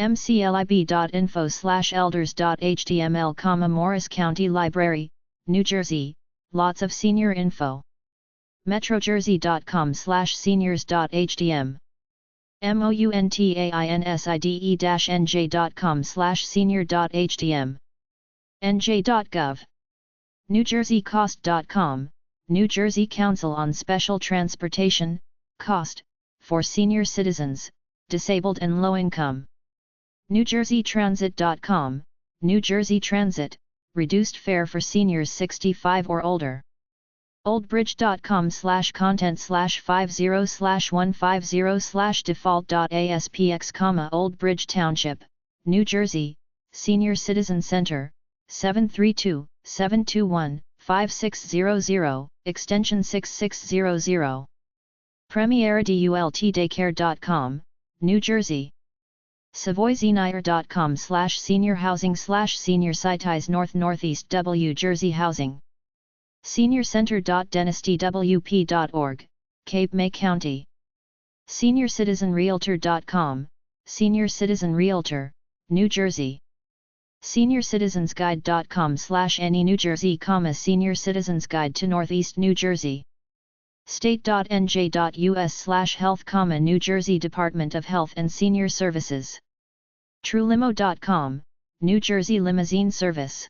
mclib.info/elders.html, Morris County Library, New Jersey, lots of senior info. metrojersey.com/seniors.htm. mountainside-nj.com/senior.htm. nj.gov. newjerseycost.com, New Jersey Council on Special Transportation, Cost, for senior citizens, disabled and low income. newjerseytransit.com, New Jersey Transit, reduced fare for seniors 65 or older. oldbridge.com/content/50/150/default.aspx, Old Bridge Township, New Jersey, Senior Citizen Center, 732-721-5600, extension 6600. PremiereDultDaycare.com, New Jersey. SavoyZenire.com/senior housing/senior cities Northeast W Jersey housing. SeniorCenter.DynastyWP.org, Cape May County. SeniorCitizenRealtor.com, Senior Citizen Realtor, New Jersey. SeniorCitizensGuide.com/any New Jersey, Senior Citizens Guide to Northeast New Jersey. State.nj.us/health, New Jersey Department of Health and Senior Services. TrueLimo.com, New Jersey Limousine Service.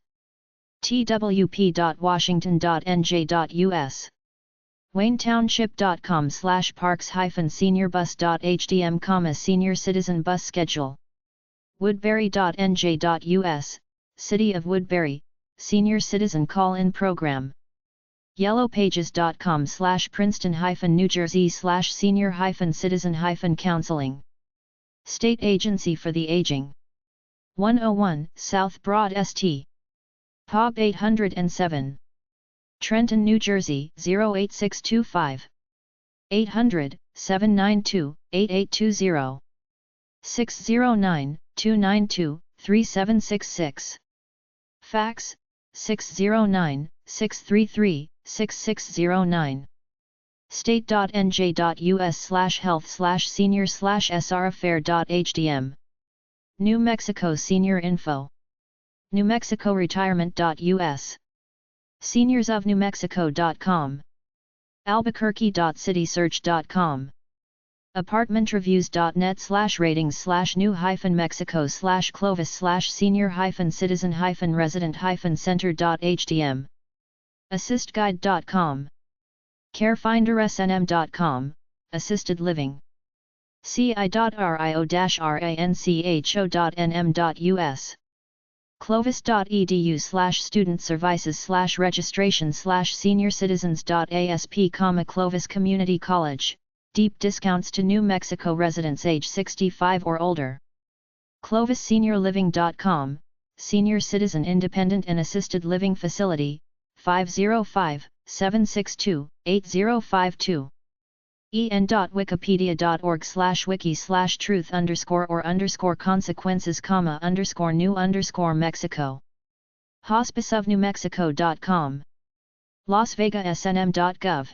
twp.washington.nj.us. WayneTownship.com/parks-seniorbus.hdm, Senior Citizen Bus Schedule. Woodbury.nj.us, City of Woodbury, Senior Citizen Call-In Program. Yellowpages.com/Princeton-New Jersey/senior-citizen-counseling. State Agency for the Aging. 101 South Broad St. Pub 807. Trenton, New Jersey 08625. 800-792-8820. 609-292-3766. Fax, 609-633-6609. State.nj.us/health/senior/sraffair.hdm. New Mexico Senior Info. NewMexicoRetirement.us. SeniorsOfNewMexico.com. Albuquerque.citysearch.com. Apartmentreviews.net/ratings/new-Mexico/senior-citizen-resident-center.hdm. AssistGuide.com. CareFinderSNM.com, Assisted Living. ci.rio-rancho.nm.us. Clovis.edu/student-services/registration/senior-citizens.asp, Clovis Community College, deep discounts to New Mexico residents age 65 or older. ClovisSeniorLiving.com, Senior Citizen Independent and Assisted Living Facility, 505-762-8052. en.wikipedia.org/wiki/truth_or_consequences, _new_Mexico. Hospiceofnewmexico.com. LasVegasSNM.gov.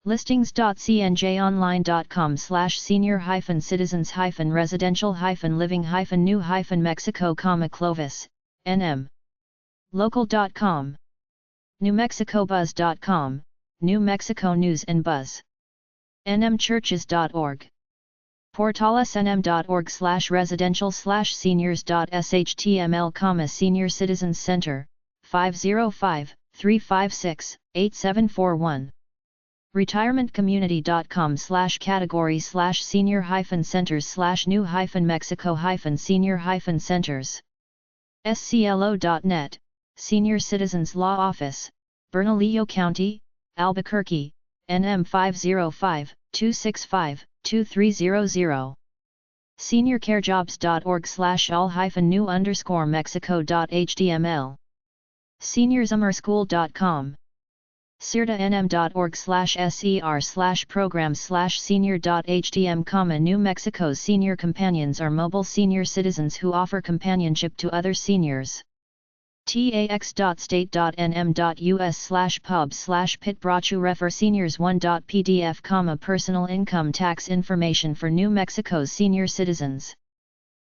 Listings.cnj.online.com/senior-citizens-residential-living-new-Mexico, Clovis, NM. Local.com. NewMexicoBuzz.com, New Mexico News and Buzz. nmchurches.org. portalasnm.org/residential/seniors.shtml, Senior Citizens Center, 505-356-8741. retirementcommunity.com/categories/senior-centers/new-Mexico-senior-centers. sclo.net, Senior Citizens Law Office, Bernalillo County, Albuquerque, NM 505-265-2300. seniorcarejobs.org/all-new_mexico.html. seniorsummerschool.com. sirta.nm.org/ser/programs/senior.htm, New Mexico's Senior Companions are mobile senior citizens who offer companionship to other seniors. tax.state.nm.us/pub/pit brochure seniors 1.pdf, personal income tax information for New Mexico's senior citizens.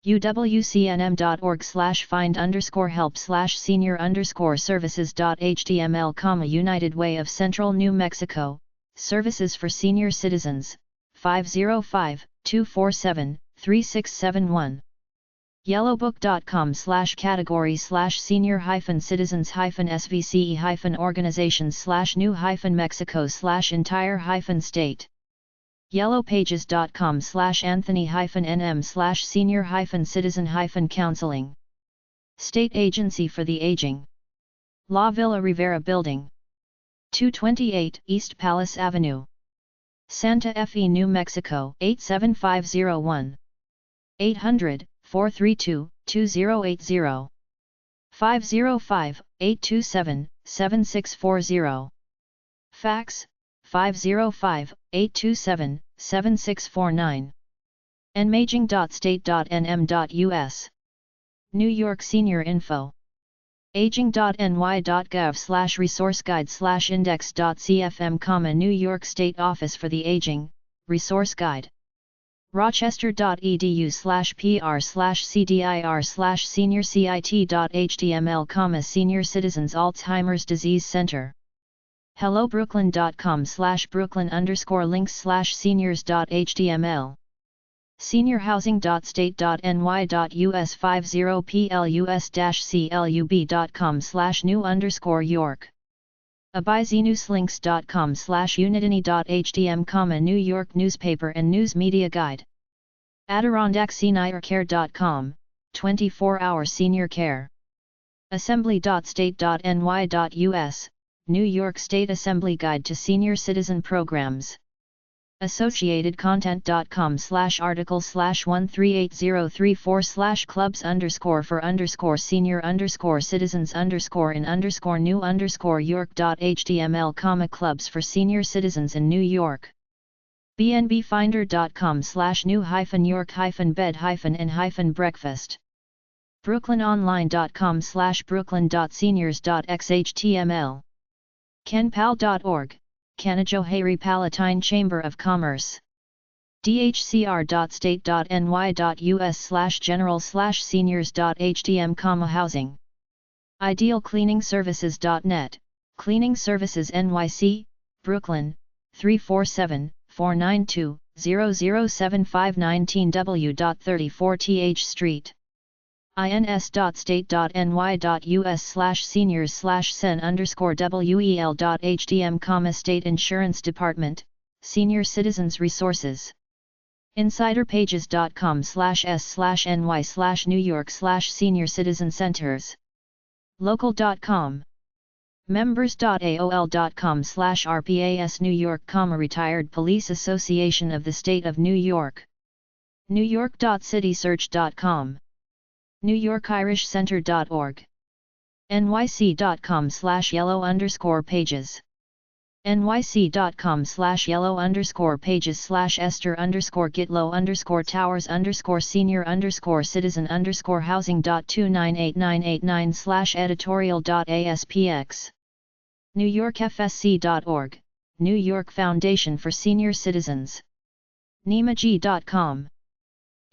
uwc.nm.org/find_help/senior_services.html, United Way of Central New Mexico, Services for Senior Citizens, 505-247-3671. yellowbook.com/categories/senior-citizens-organizations/new-Mexico/entire-state. yellowpages.com/anthony-nm/senior-citizen-counseling. State Agency for the Aging. La Villa Rivera Building. 228 East Palace Avenue, Santa Fe, New Mexico 87501. 800-432-2080. 505-827-7640. Fax, 505-827-7649. nmaging.state.nm.us. New York Senior Info. aging.ny.gov/resource guide/index.cfm, New York State Office for the Aging, Resource Guide. rochester.edu/pr/cdir/seniorcit.html, Senior Citizens Alzheimer's Disease Center. hellobrooklyn.com/brooklyn_links/seniors.html. seniorhousing.state.ny.us 50plus-club.com/new_york. abizenewslinks.com/unitany.htm, New York Newspaper and News Media Guide. adirondackseniorcare.com, 24-hour senior care. assembly.state.ny.us, New York State Assembly Guide to Senior Citizen Programs. associatedcontent.com/article/13804/clubs_for_citizens_in_new_york.html, clubs for senior citizens in New York. bnbfinder.com/new-york-bed-and-breakfast. brooklynonline.com/brooklyn.seniors.xhtml. kenpal.org, Canajoharie Palatine Chamber of Commerce. dhcr.state.ny.us/general/seniors.htm, housing. idealcleaningservices.net, Cleaning Services NYC, Brooklyn, 347-492-0075, 19 W.34 Th Street. ins.state.ny.us/seniors/sen_wel.htm, State Insurance Department, Senior Citizens Resources. insiderpages.com/s/ny/New York/Senior Citizen Centers. local.com. members.aol.com/rpas New York, Retired Police Association of the State of New York. newyork.citysearch.com. newyorkirishcenter.org. nyc.com/yellow_pages. nyc.com/yellow_pages/esther_gitlow_towers_senior_citizen_housing.29899/editorial.aspx. newyorkfsc.org, New York Foundation for Senior Citizens. nemaji.com.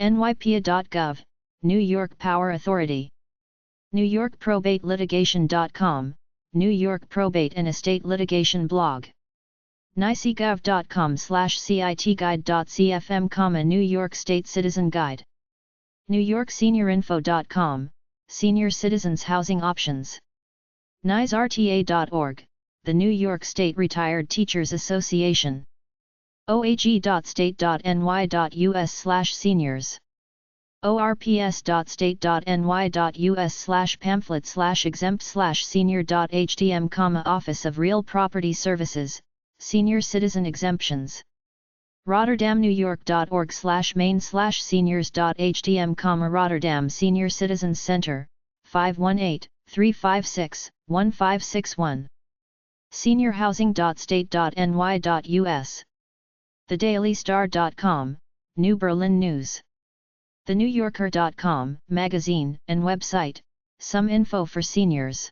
nypa.gov, New York Power Authority. newyorkprobate-litigation.com, New York Probate and Estate Litigation Blog. nicegov.com/citguide.cfm, New York State Citizen Guide. newyorkseniorinfo.com, Senior Citizens Housing Options. nisrta.org, the New York State Retired Teachers Association. oag.state.ny.us/seniors. orps.state.ny.us/pamphlet/exempt/senior.htm, Office of Real Property Services, Senior Citizen Exemptions. rotterdamnewyork.org/main/seniors.htm, Rotterdam Senior Citizens Center, 518-356-1561. seniorhousing.state.ny.us. thedailystar.com, New Berlin News. thenewyorker.com, magazine and website, some info for seniors.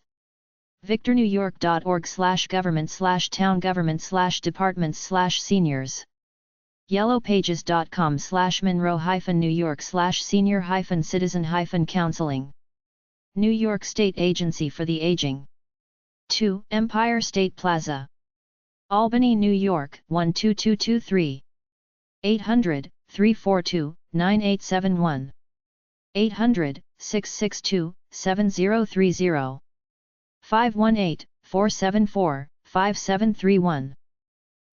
victornewyork.org/government/town-government/departments/seniors. yellowpages.com/monroe-new york/senior-citizen-counseling. New York State Agency for the Aging. 2 Empire State Plaza, Albany, New York 12223. 800-342-9871. 800-662-7030. 518-474-5731.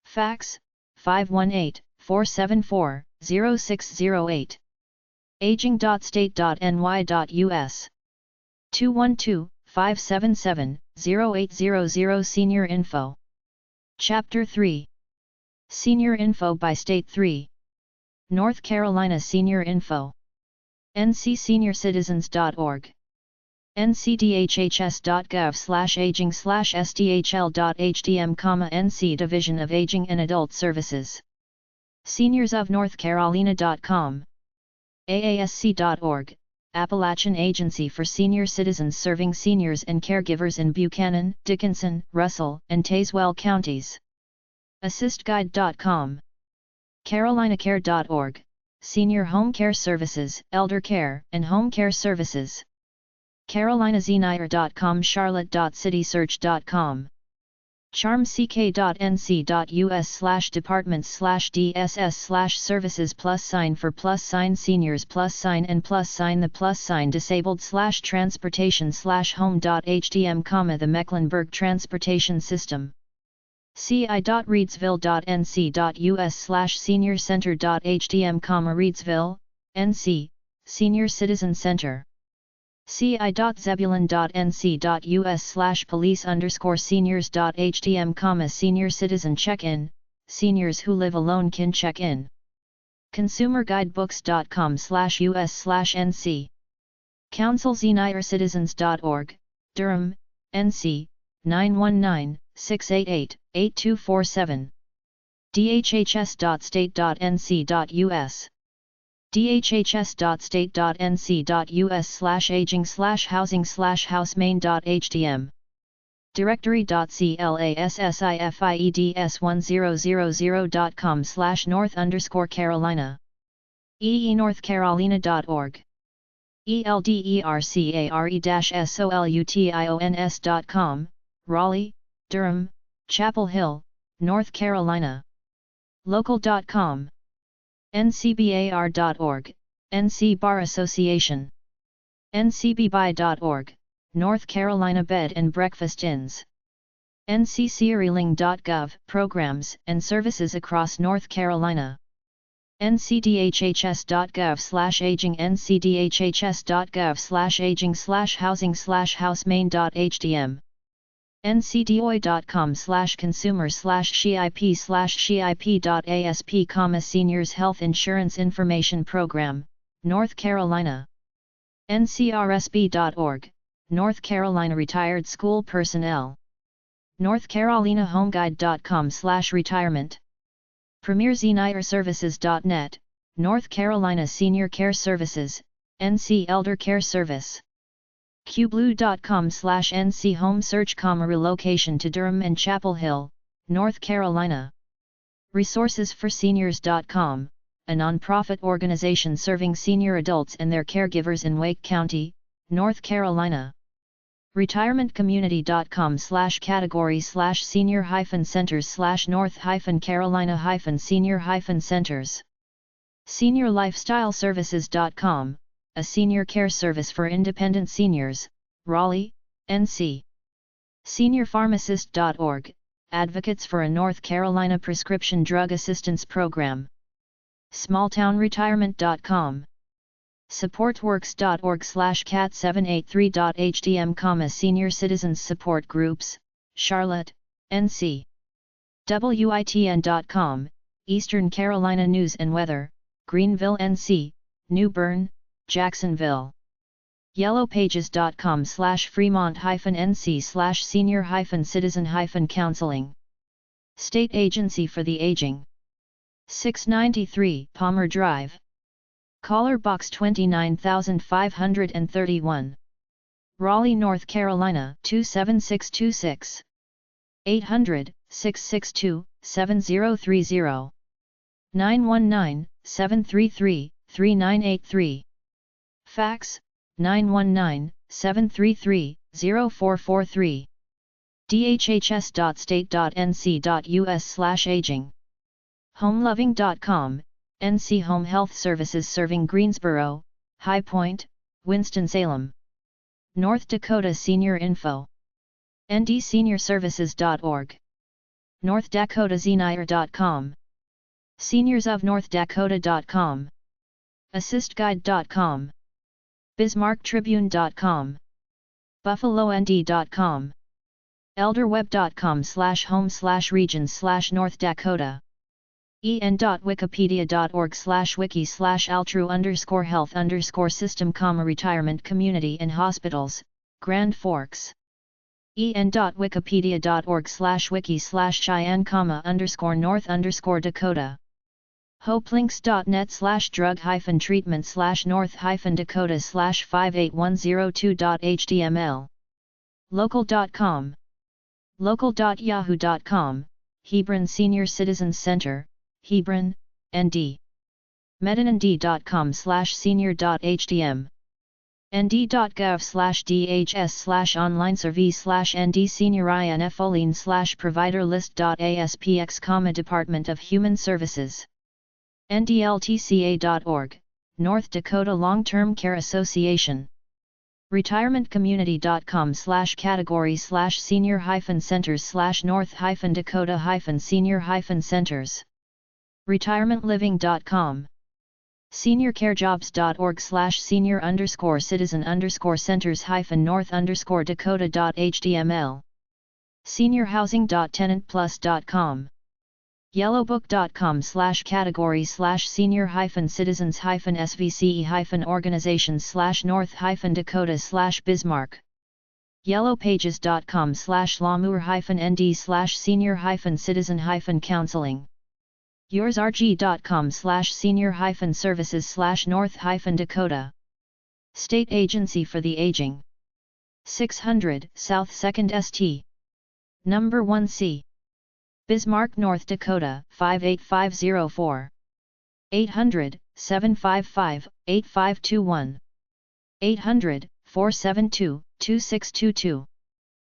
Fax, 518-474-0608. aging.state.ny.us. 212-577-0800 Senior Info. Chapter 3. Senior Info by State. 3. North Carolina Senior Info. ncseniorcitizens.org. ncdhhs.gov/aging/sdhl.hdm, NC Division of Aging and Adult Services. seniorsofnorthcarolina.com. aasc.org, Appalachian Agency for Senior Citizens serving seniors and caregivers in Buchanan, Dickinson, Russell, and Tazewell counties. assistguide.com. carolinacare.org, Senior Home Care Services, Elder Care, and Home Care Services. carolinazenier.com. charlotte.citysearch.com. charmck.nc.us/departments/dss/services +for +seniors +and +the +disabled /transportation/home.hdm, the Mecklenburg Transportation System. ci.reedsville.nc.us/seniorcenter.hdm, Reedsville, NC, Senior Citizen Center. ci.zebulon.nc.us/police_seniors.hdm, Senior Citizen Check-in, seniors who live alone can check in. consumerguidebooks.com/us/nc. councilzeniercitizens.org, Durham, NC, 919-688-8247. dhhs.state.nc.us. dhhs.state.nc.us/aging/housing/housemain.hdm. directory.classifieds1000.com/north_Carolina. northcarolina.org. eldercare-solutions.com, Raleigh, Durham, Chapel Hill, North Carolina. local.com. ncbar.org, NC Bar Association. ncbbuy.org, North Carolina Bed and Breakfast Inns. ncsearling.gov, programs and services across North Carolina. ncdhhs.gov/aging, ncdhhs.gov/aging/housing/housemain.hdm. ncdoy.com/consumer/ship/ship.asp, Seniors Health Insurance Information Program, North Carolina. ncrsb.org, North Carolina Retired School Personnel. North Carolina Homeguide.com/retirement. premierzenireservices.net, North Carolina Senior Care Services, NC Elder Care Service. qblue.com/NC Home Search, relocation to Durham and Chapel Hill, North Carolina. resourcesforseniors.com, a nonprofit organization serving senior adults and their caregivers in Wake County, North Carolina. retirementcommunity.com/categories/senior-centers/north-carolina-senior-centers. seniorlifestyleservices.com, a senior care service for independent seniors, Raleigh, NC. seniorpharmacist.org, advocates for a North Carolina prescription drug assistance program. smalltownretirement.com. supportworks.org/cat783.hdm, senior citizens support groups, Charlotte, NC. witn.com, Eastern Carolina News and Weather, Greenville, NC, New Bern, Jacksonville. yellowpages.com/fremont-nc/senior-citizen-counseling. State Agency for the Aging. 693 Palmer Drive. Caller Box 29531. Raleigh, North Carolina 27626. 800-662-7030. 919-733-3983. Fax, 919-733-0443. dhhs.state.nc.us/aging. homeloving.com, NC Home Health Services serving Greensboro, High Point, Winston-Salem. North Dakota Senior Info. ndseniorservices.org. northdakotazenire.com. seniorsofnorthdakota.com. assistguide.com. bismarcktribune.com. buffalond.com. elderweb.com/home/regions/North Dakota. en.wikipedia.org/wiki/altru_health_system, retirement community and hospitals, Grand Forks. en.wikipedia.org/wiki/Cheyenne, _North_Dakota. hopelinks.net/drug-treatment/North-Dakota/58102.html. local.com. local.yahoo.com, Hebron Senior Citizens Center, Hebron, ND. medinnd.com/senior.htm. nd.gov/dhs/online-survey/nd senior-info/provider list.aspx, Department of Human Services. ndltca.org, North Dakota Long-Term Care Association. retirementcommunity.com/categories/senior-centers/north-dakota-senior-centers. retirementliving.com. seniorcarejobs.org/senior_citizen_centers-north-dakota.html. seniorhousing.tenantplus.com. yellowbook.com/categories/senior-citizen's-SVC-organizations/north-dakota/Bismarck. yellowpages.com/lamour-nd/senior-citizen-counseling. yoursrg.com/senior-services/north-dakota. State Agency for the Aging. 600 South 2nd St. Number 1C. Bismarck, North Dakota 58504. 800-755-8521. 800-472-2622.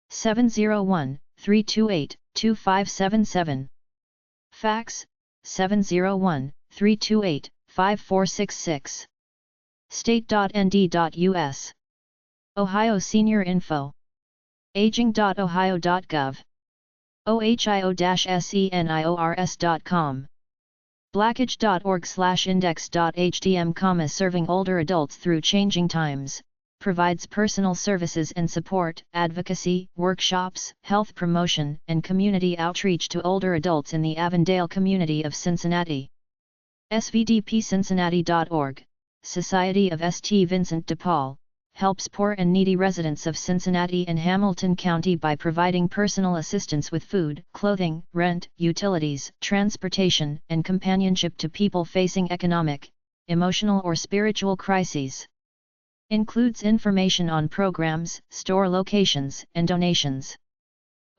701-328-2577. Fax, 701-328-5466. state.nd.us. Ohio Senior Info. aging.ohio.gov. ohio-seniors.com. blackage.org/index.htm, serving older adults through changing times, provides personal services and support, advocacy, workshops, health promotion, and community outreach to older adults in the Avondale community of Cincinnati. svdpcincinnati.org, Society of St. Vincent de Paul, helps poor and needy residents of Cincinnati and Hamilton County by providing personal assistance with food, clothing, rent, utilities, transportation, and companionship to people facing economic, emotional or spiritual crises. Includes information on programs, store locations, and donations.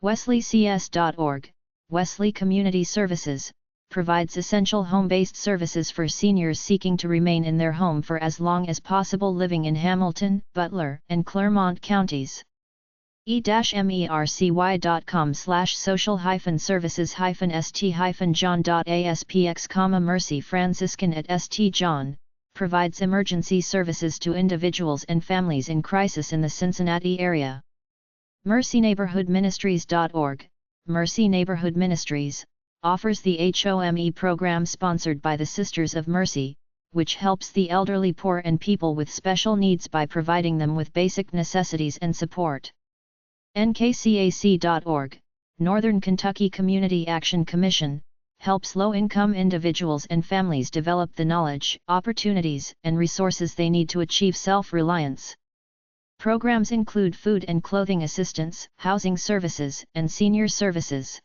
wesleycs.org, Wesley Community Services, provides essential home-based services for seniors seeking to remain in their home for as long as possible, living in Hamilton, Butler, and Clermont counties. e-mercy-social-services-st-john.aspx, Mercy Franciscan at St. John, provides emergency services to individuals and families in crisis in the Cincinnati area. mercyneighborhoodministries.org, Mercy Neighborhood Ministries, offers the HOME program sponsored by the Sisters of Mercy, which helps the elderly, poor, and people with special needs by providing them with basic necessities and support. nkcac.org, Northern Kentucky Community Action Commission, helps low-income individuals and families develop the knowledge, opportunities, and resources they need to achieve self-reliance. Programs include food and clothing assistance, housing services, and senior services.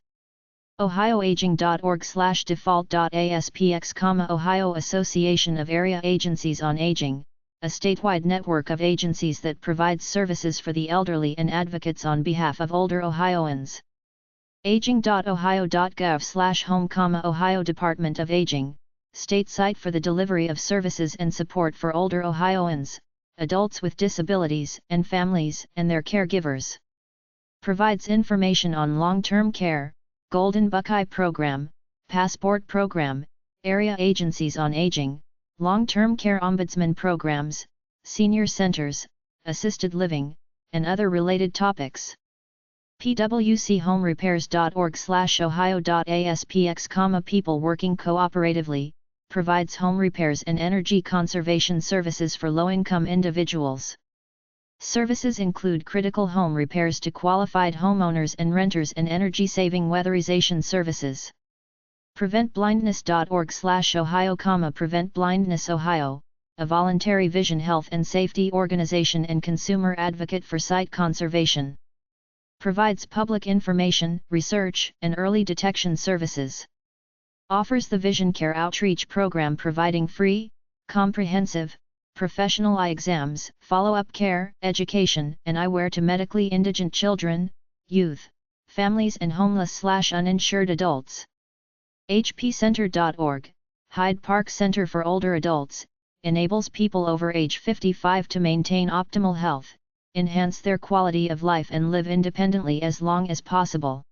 ohioaging.org/default.aspx, Ohio Association of Area Agencies on Aging, a statewide network of agencies that provides services for the elderly and advocates on behalf of older Ohioans. aging.ohio.gov/home, Ohio Department of Aging, state site for the delivery of services and support for older Ohioans, adults with disabilities, and families and their caregivers. Provides information on long-term care, Golden Buckeye Program, Passport Program, area agencies on aging, long-term care ombudsman programs, senior centers, assisted living, and other related topics. pwchomерepairs.org/ohio.aspx, People Working Cooperatively, provides home repairs and energy conservation services for low-income individuals. Services include critical home repairs to qualified homeowners and renters and energy-saving weatherization services. PreventBlindness.org/Ohio, Prevent Blindness Ohio, a voluntary vision health and safety organization and consumer advocate for sight conservation. Provides public information, research, and early detection services. Offers the Vision Care Outreach Program, providing free, comprehensive, professional eye exams, follow-up care, education, and eyewear to medically indigent children, youth, families and homeless/uninsured adults. hpcenter.org, Hyde Park Center for Older Adults, enables people over age 55 to maintain optimal health, enhance their quality of life and live independently as long as possible.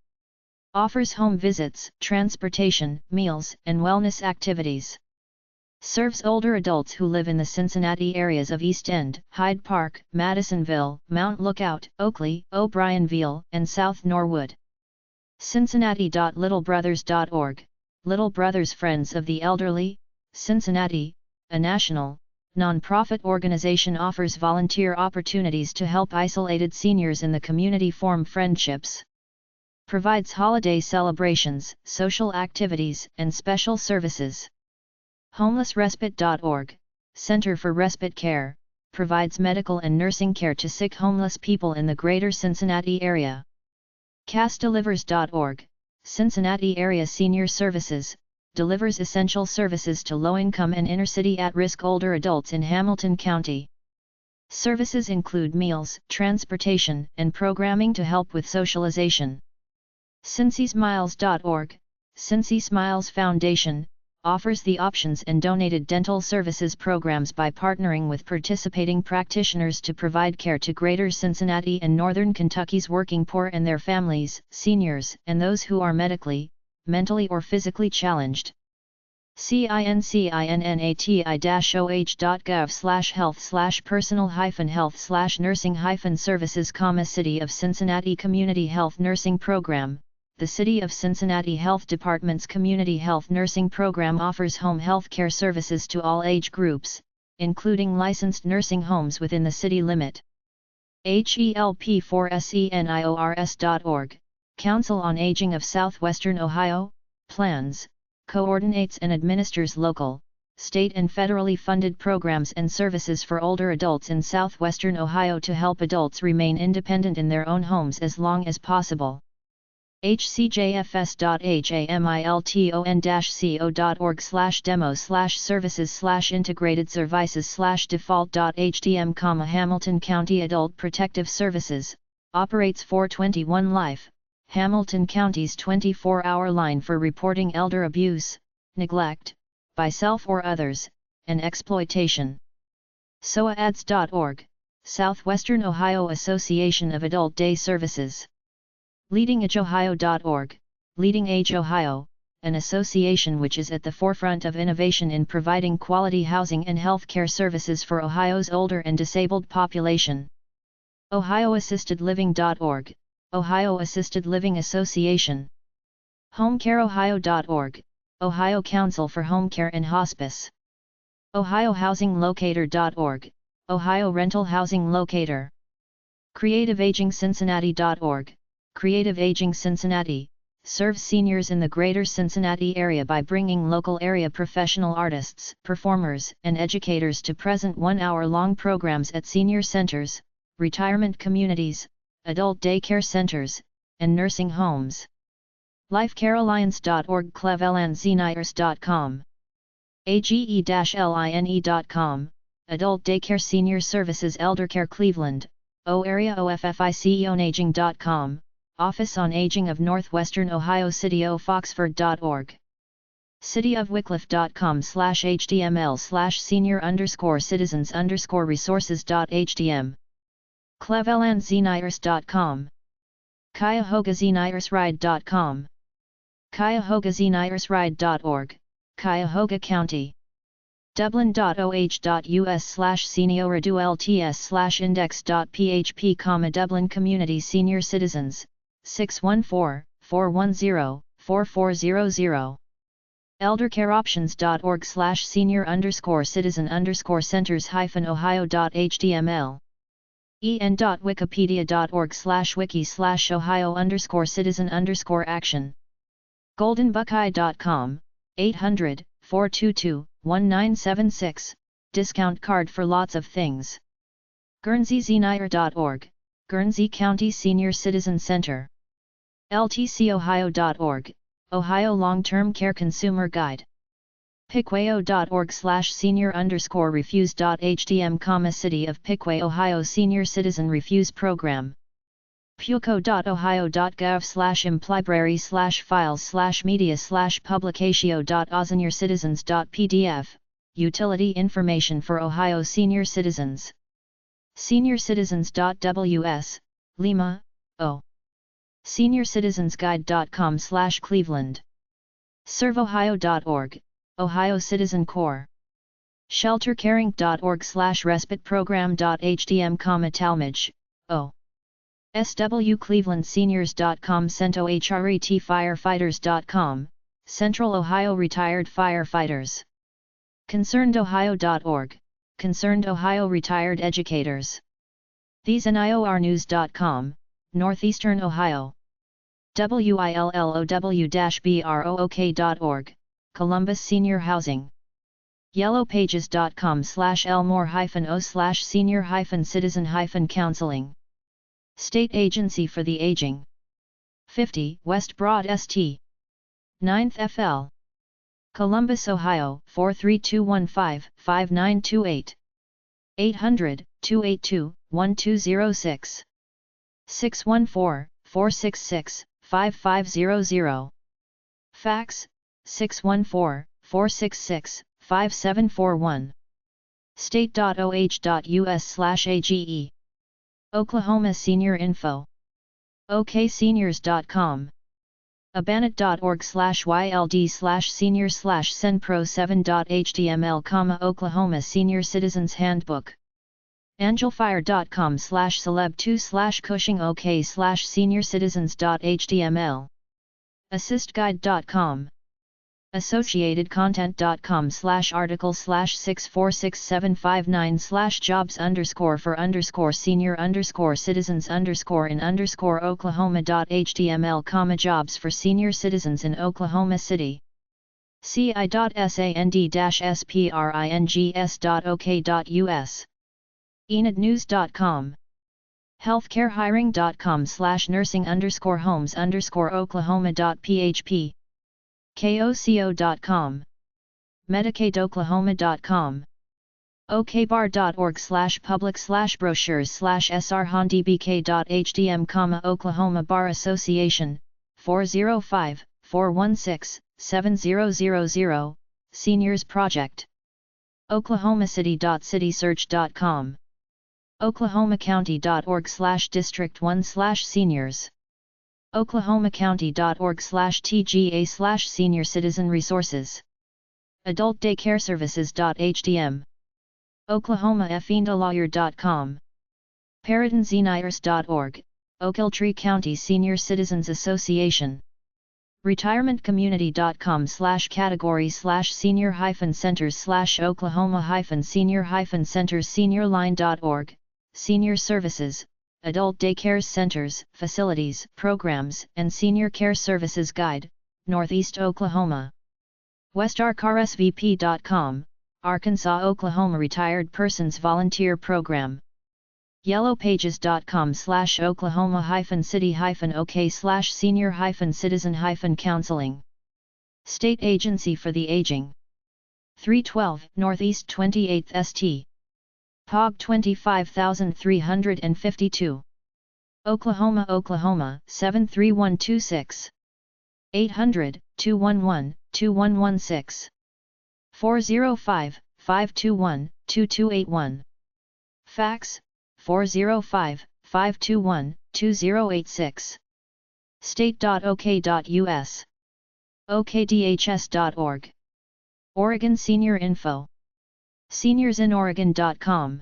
Offers home visits, transportation, meals, and wellness activities. Serves older adults who live in the Cincinnati areas of East End, Hyde Park, Madisonville, Mount Lookout, Oakley, O'Brienville, and South Norwood. Cincinnati.littlebrothers.org, Little Brothers Friends of the Elderly, Cincinnati, a national, non-profit organization, offers volunteer opportunities to help isolated seniors in the community form friendships. Provides holiday celebrations, social activities, and special services. HomelessRespite.org, Center for Respite Care, provides medical and nursing care to sick homeless people in the greater Cincinnati area. CastDelivers.org, Cincinnati area senior services, delivers essential services to low-income and inner-city at-risk older adults in Hamilton County. Services include meals, transportation, and programming to help with socialization. CincySmiles.org, Cincy Smiles Foundation, offers the options and donated dental services programs by partnering with participating practitioners to provide care to Greater Cincinnati and Northern Kentucky's working poor and their families, seniors, and those who are medically, mentally or physically challenged. cincinnati.gov/health/personal-health/nursing-services, City of Cincinnati Community Health Nursing Program. The City of Cincinnati Health Department's Community Health Nursing Program offers home health care services to all age groups, including licensed nursing homes within the city limit. HELP4SENIORS.org, Council on Aging of Southwestern Ohio, plans, coordinates and administers local, state and federally funded programs and services for older adults in southwestern Ohio to help adults remain independent in their own homes as long as possible. hcjfs.hamilton-co.org/demo/services/integrated services/default.htm, Hamilton County Adult Protective Services, operates 421 Life, Hamilton County's 24-hour line for reporting elder abuse, neglect, by self or others, and exploitation. SOAADS.org, Southwestern Ohio Association of Adult Day Services. LeadingAgeOhio.org, Leading Age Ohio, an association which is at the forefront of innovation in providing quality housing and health care services for Ohio's older and disabled population. OhioAssistedLiving.org, Ohio Assisted Living Association. HomeCareOhio.org, Ohio Council for Home Care and Hospice. OhioHousingLocator.org, Ohio Rental Housing Locator. CreativeAgingCincinnati.org, Creative Aging Cincinnati, serves seniors in the greater Cincinnati area by bringing local area professional artists, performers, and educators to present 1-hour-long programs at senior centers, retirement communities, adult daycare centers, and nursing homes. LifeCareAlliance.org, ClevelandZeniers.com. AGE-line.com, Adult Daycare Senior Services Eldercare Cleveland, O Area OFFICEOnaging.com, Office on Aging of Northwestern Ohio City Foxford.org. cityofwickliffe.com/html/senior_citizens_resources.htm. ClevelandZeniers.com. CuyahogaZeniersRide.com. CuyahogaZeniersRide.org, Cuyahoga County. Dublin.oh.us/senioradults/index.php, Dublin Community Senior Citizens, 614-410-4400. Eldercareoptions.org/senior_citizen_centers-ohio.html en.wikipedia.org/wiki/ohio_citizen_action. goldenbuckeye.com, 800-422-1976, discount card for lots of things. guernseyzenire.org, Guernsey County Senior Citizen Center. ltcohio.org, Ohio Long-Term Care Consumer Guide. pickwayo.org/senior_refuse.hdm, City of Pickaway, Ohio Senior Citizen Refuse Program. puco.ohio.gov/employbrary/files/media/publicatio.ozeniorcitizens.pdf, Utility Information for Ohio Senior Citizens. seniorcitizens.ws, Lima, O. seniorcitizensguide.com/Cleveland. serveohio.org, Ohio Citizen Corps. sheltercaring.org/respiteprogram.hdm, Talmadge, O. swclevelandseniors.com. centohretfirefighters.com, Central Ohio Retired Firefighters. concernedohio.org, Concerned Ohio Retired Educators. theseniournews.com, Northeastern Ohio. willow-brook.org, Columbus Senior Housing. yellowpages.com/elmore-o/senior-citizen-counseling. State Agency for the Aging. 50 West Broad St. 9th FL. Columbus, Ohio 43215-5928. 800-282-1206. 614-466-5500. Fax, 614-466-5741. state.oh.us/age. Oklahoma Senior Info. okseniors.com. abanet.org/YLD/senior/senpro7.html, Oklahoma Senior Citizens Handbook. angelfire.com/celeb2/cushing ok/seniorcitizens.html. assistguide.com. associated content.com/article/64675/jobs_for_senior_citizens_in_Oklahoma.html, jobs for senior citizens in Oklahoma City. ci.sand-springs.ok.us. enidnews.com. healthcarehiring.com/nursing_homes_oklahoma.php. koco.com. medicaidoklahoma.com. okbar.org/public/brochures/srhondbk.hdm, Oklahoma Bar Association, 405-416-7000, Seniors Project. oklahomacity.citysearch.com. oklahomacounty.org/district1/seniors. oklahomacounty.org/tga/senior citizen resources. adultdaycareservices.hdm. oklahomafendalawyer.com. paratonzenires.org, Ochiltree County Senior Citizens Association. retirementcommunity.com/category/senior-centers/oklahoma-senior-centers. seniorline.org, Senior Services, Adult Daycare Centers, Facilities, Programs, and Senior Care Services Guide, Northeast Oklahoma. westarksvp.com, Arkansas Oklahoma Retired Persons Volunteer Program. yellowpages.com/oklahoma-city-ok/senior-citizen-counseling. State Agency for the Aging. 312 Northeast 28th St. POG 25352. Oklahoma, Oklahoma 73126. 800-211-2116. 405-521-2281. Fax, 405-521-2086. state.ok.us. okdhs.org. Oregon Senior Info. seniorsinOregon.com.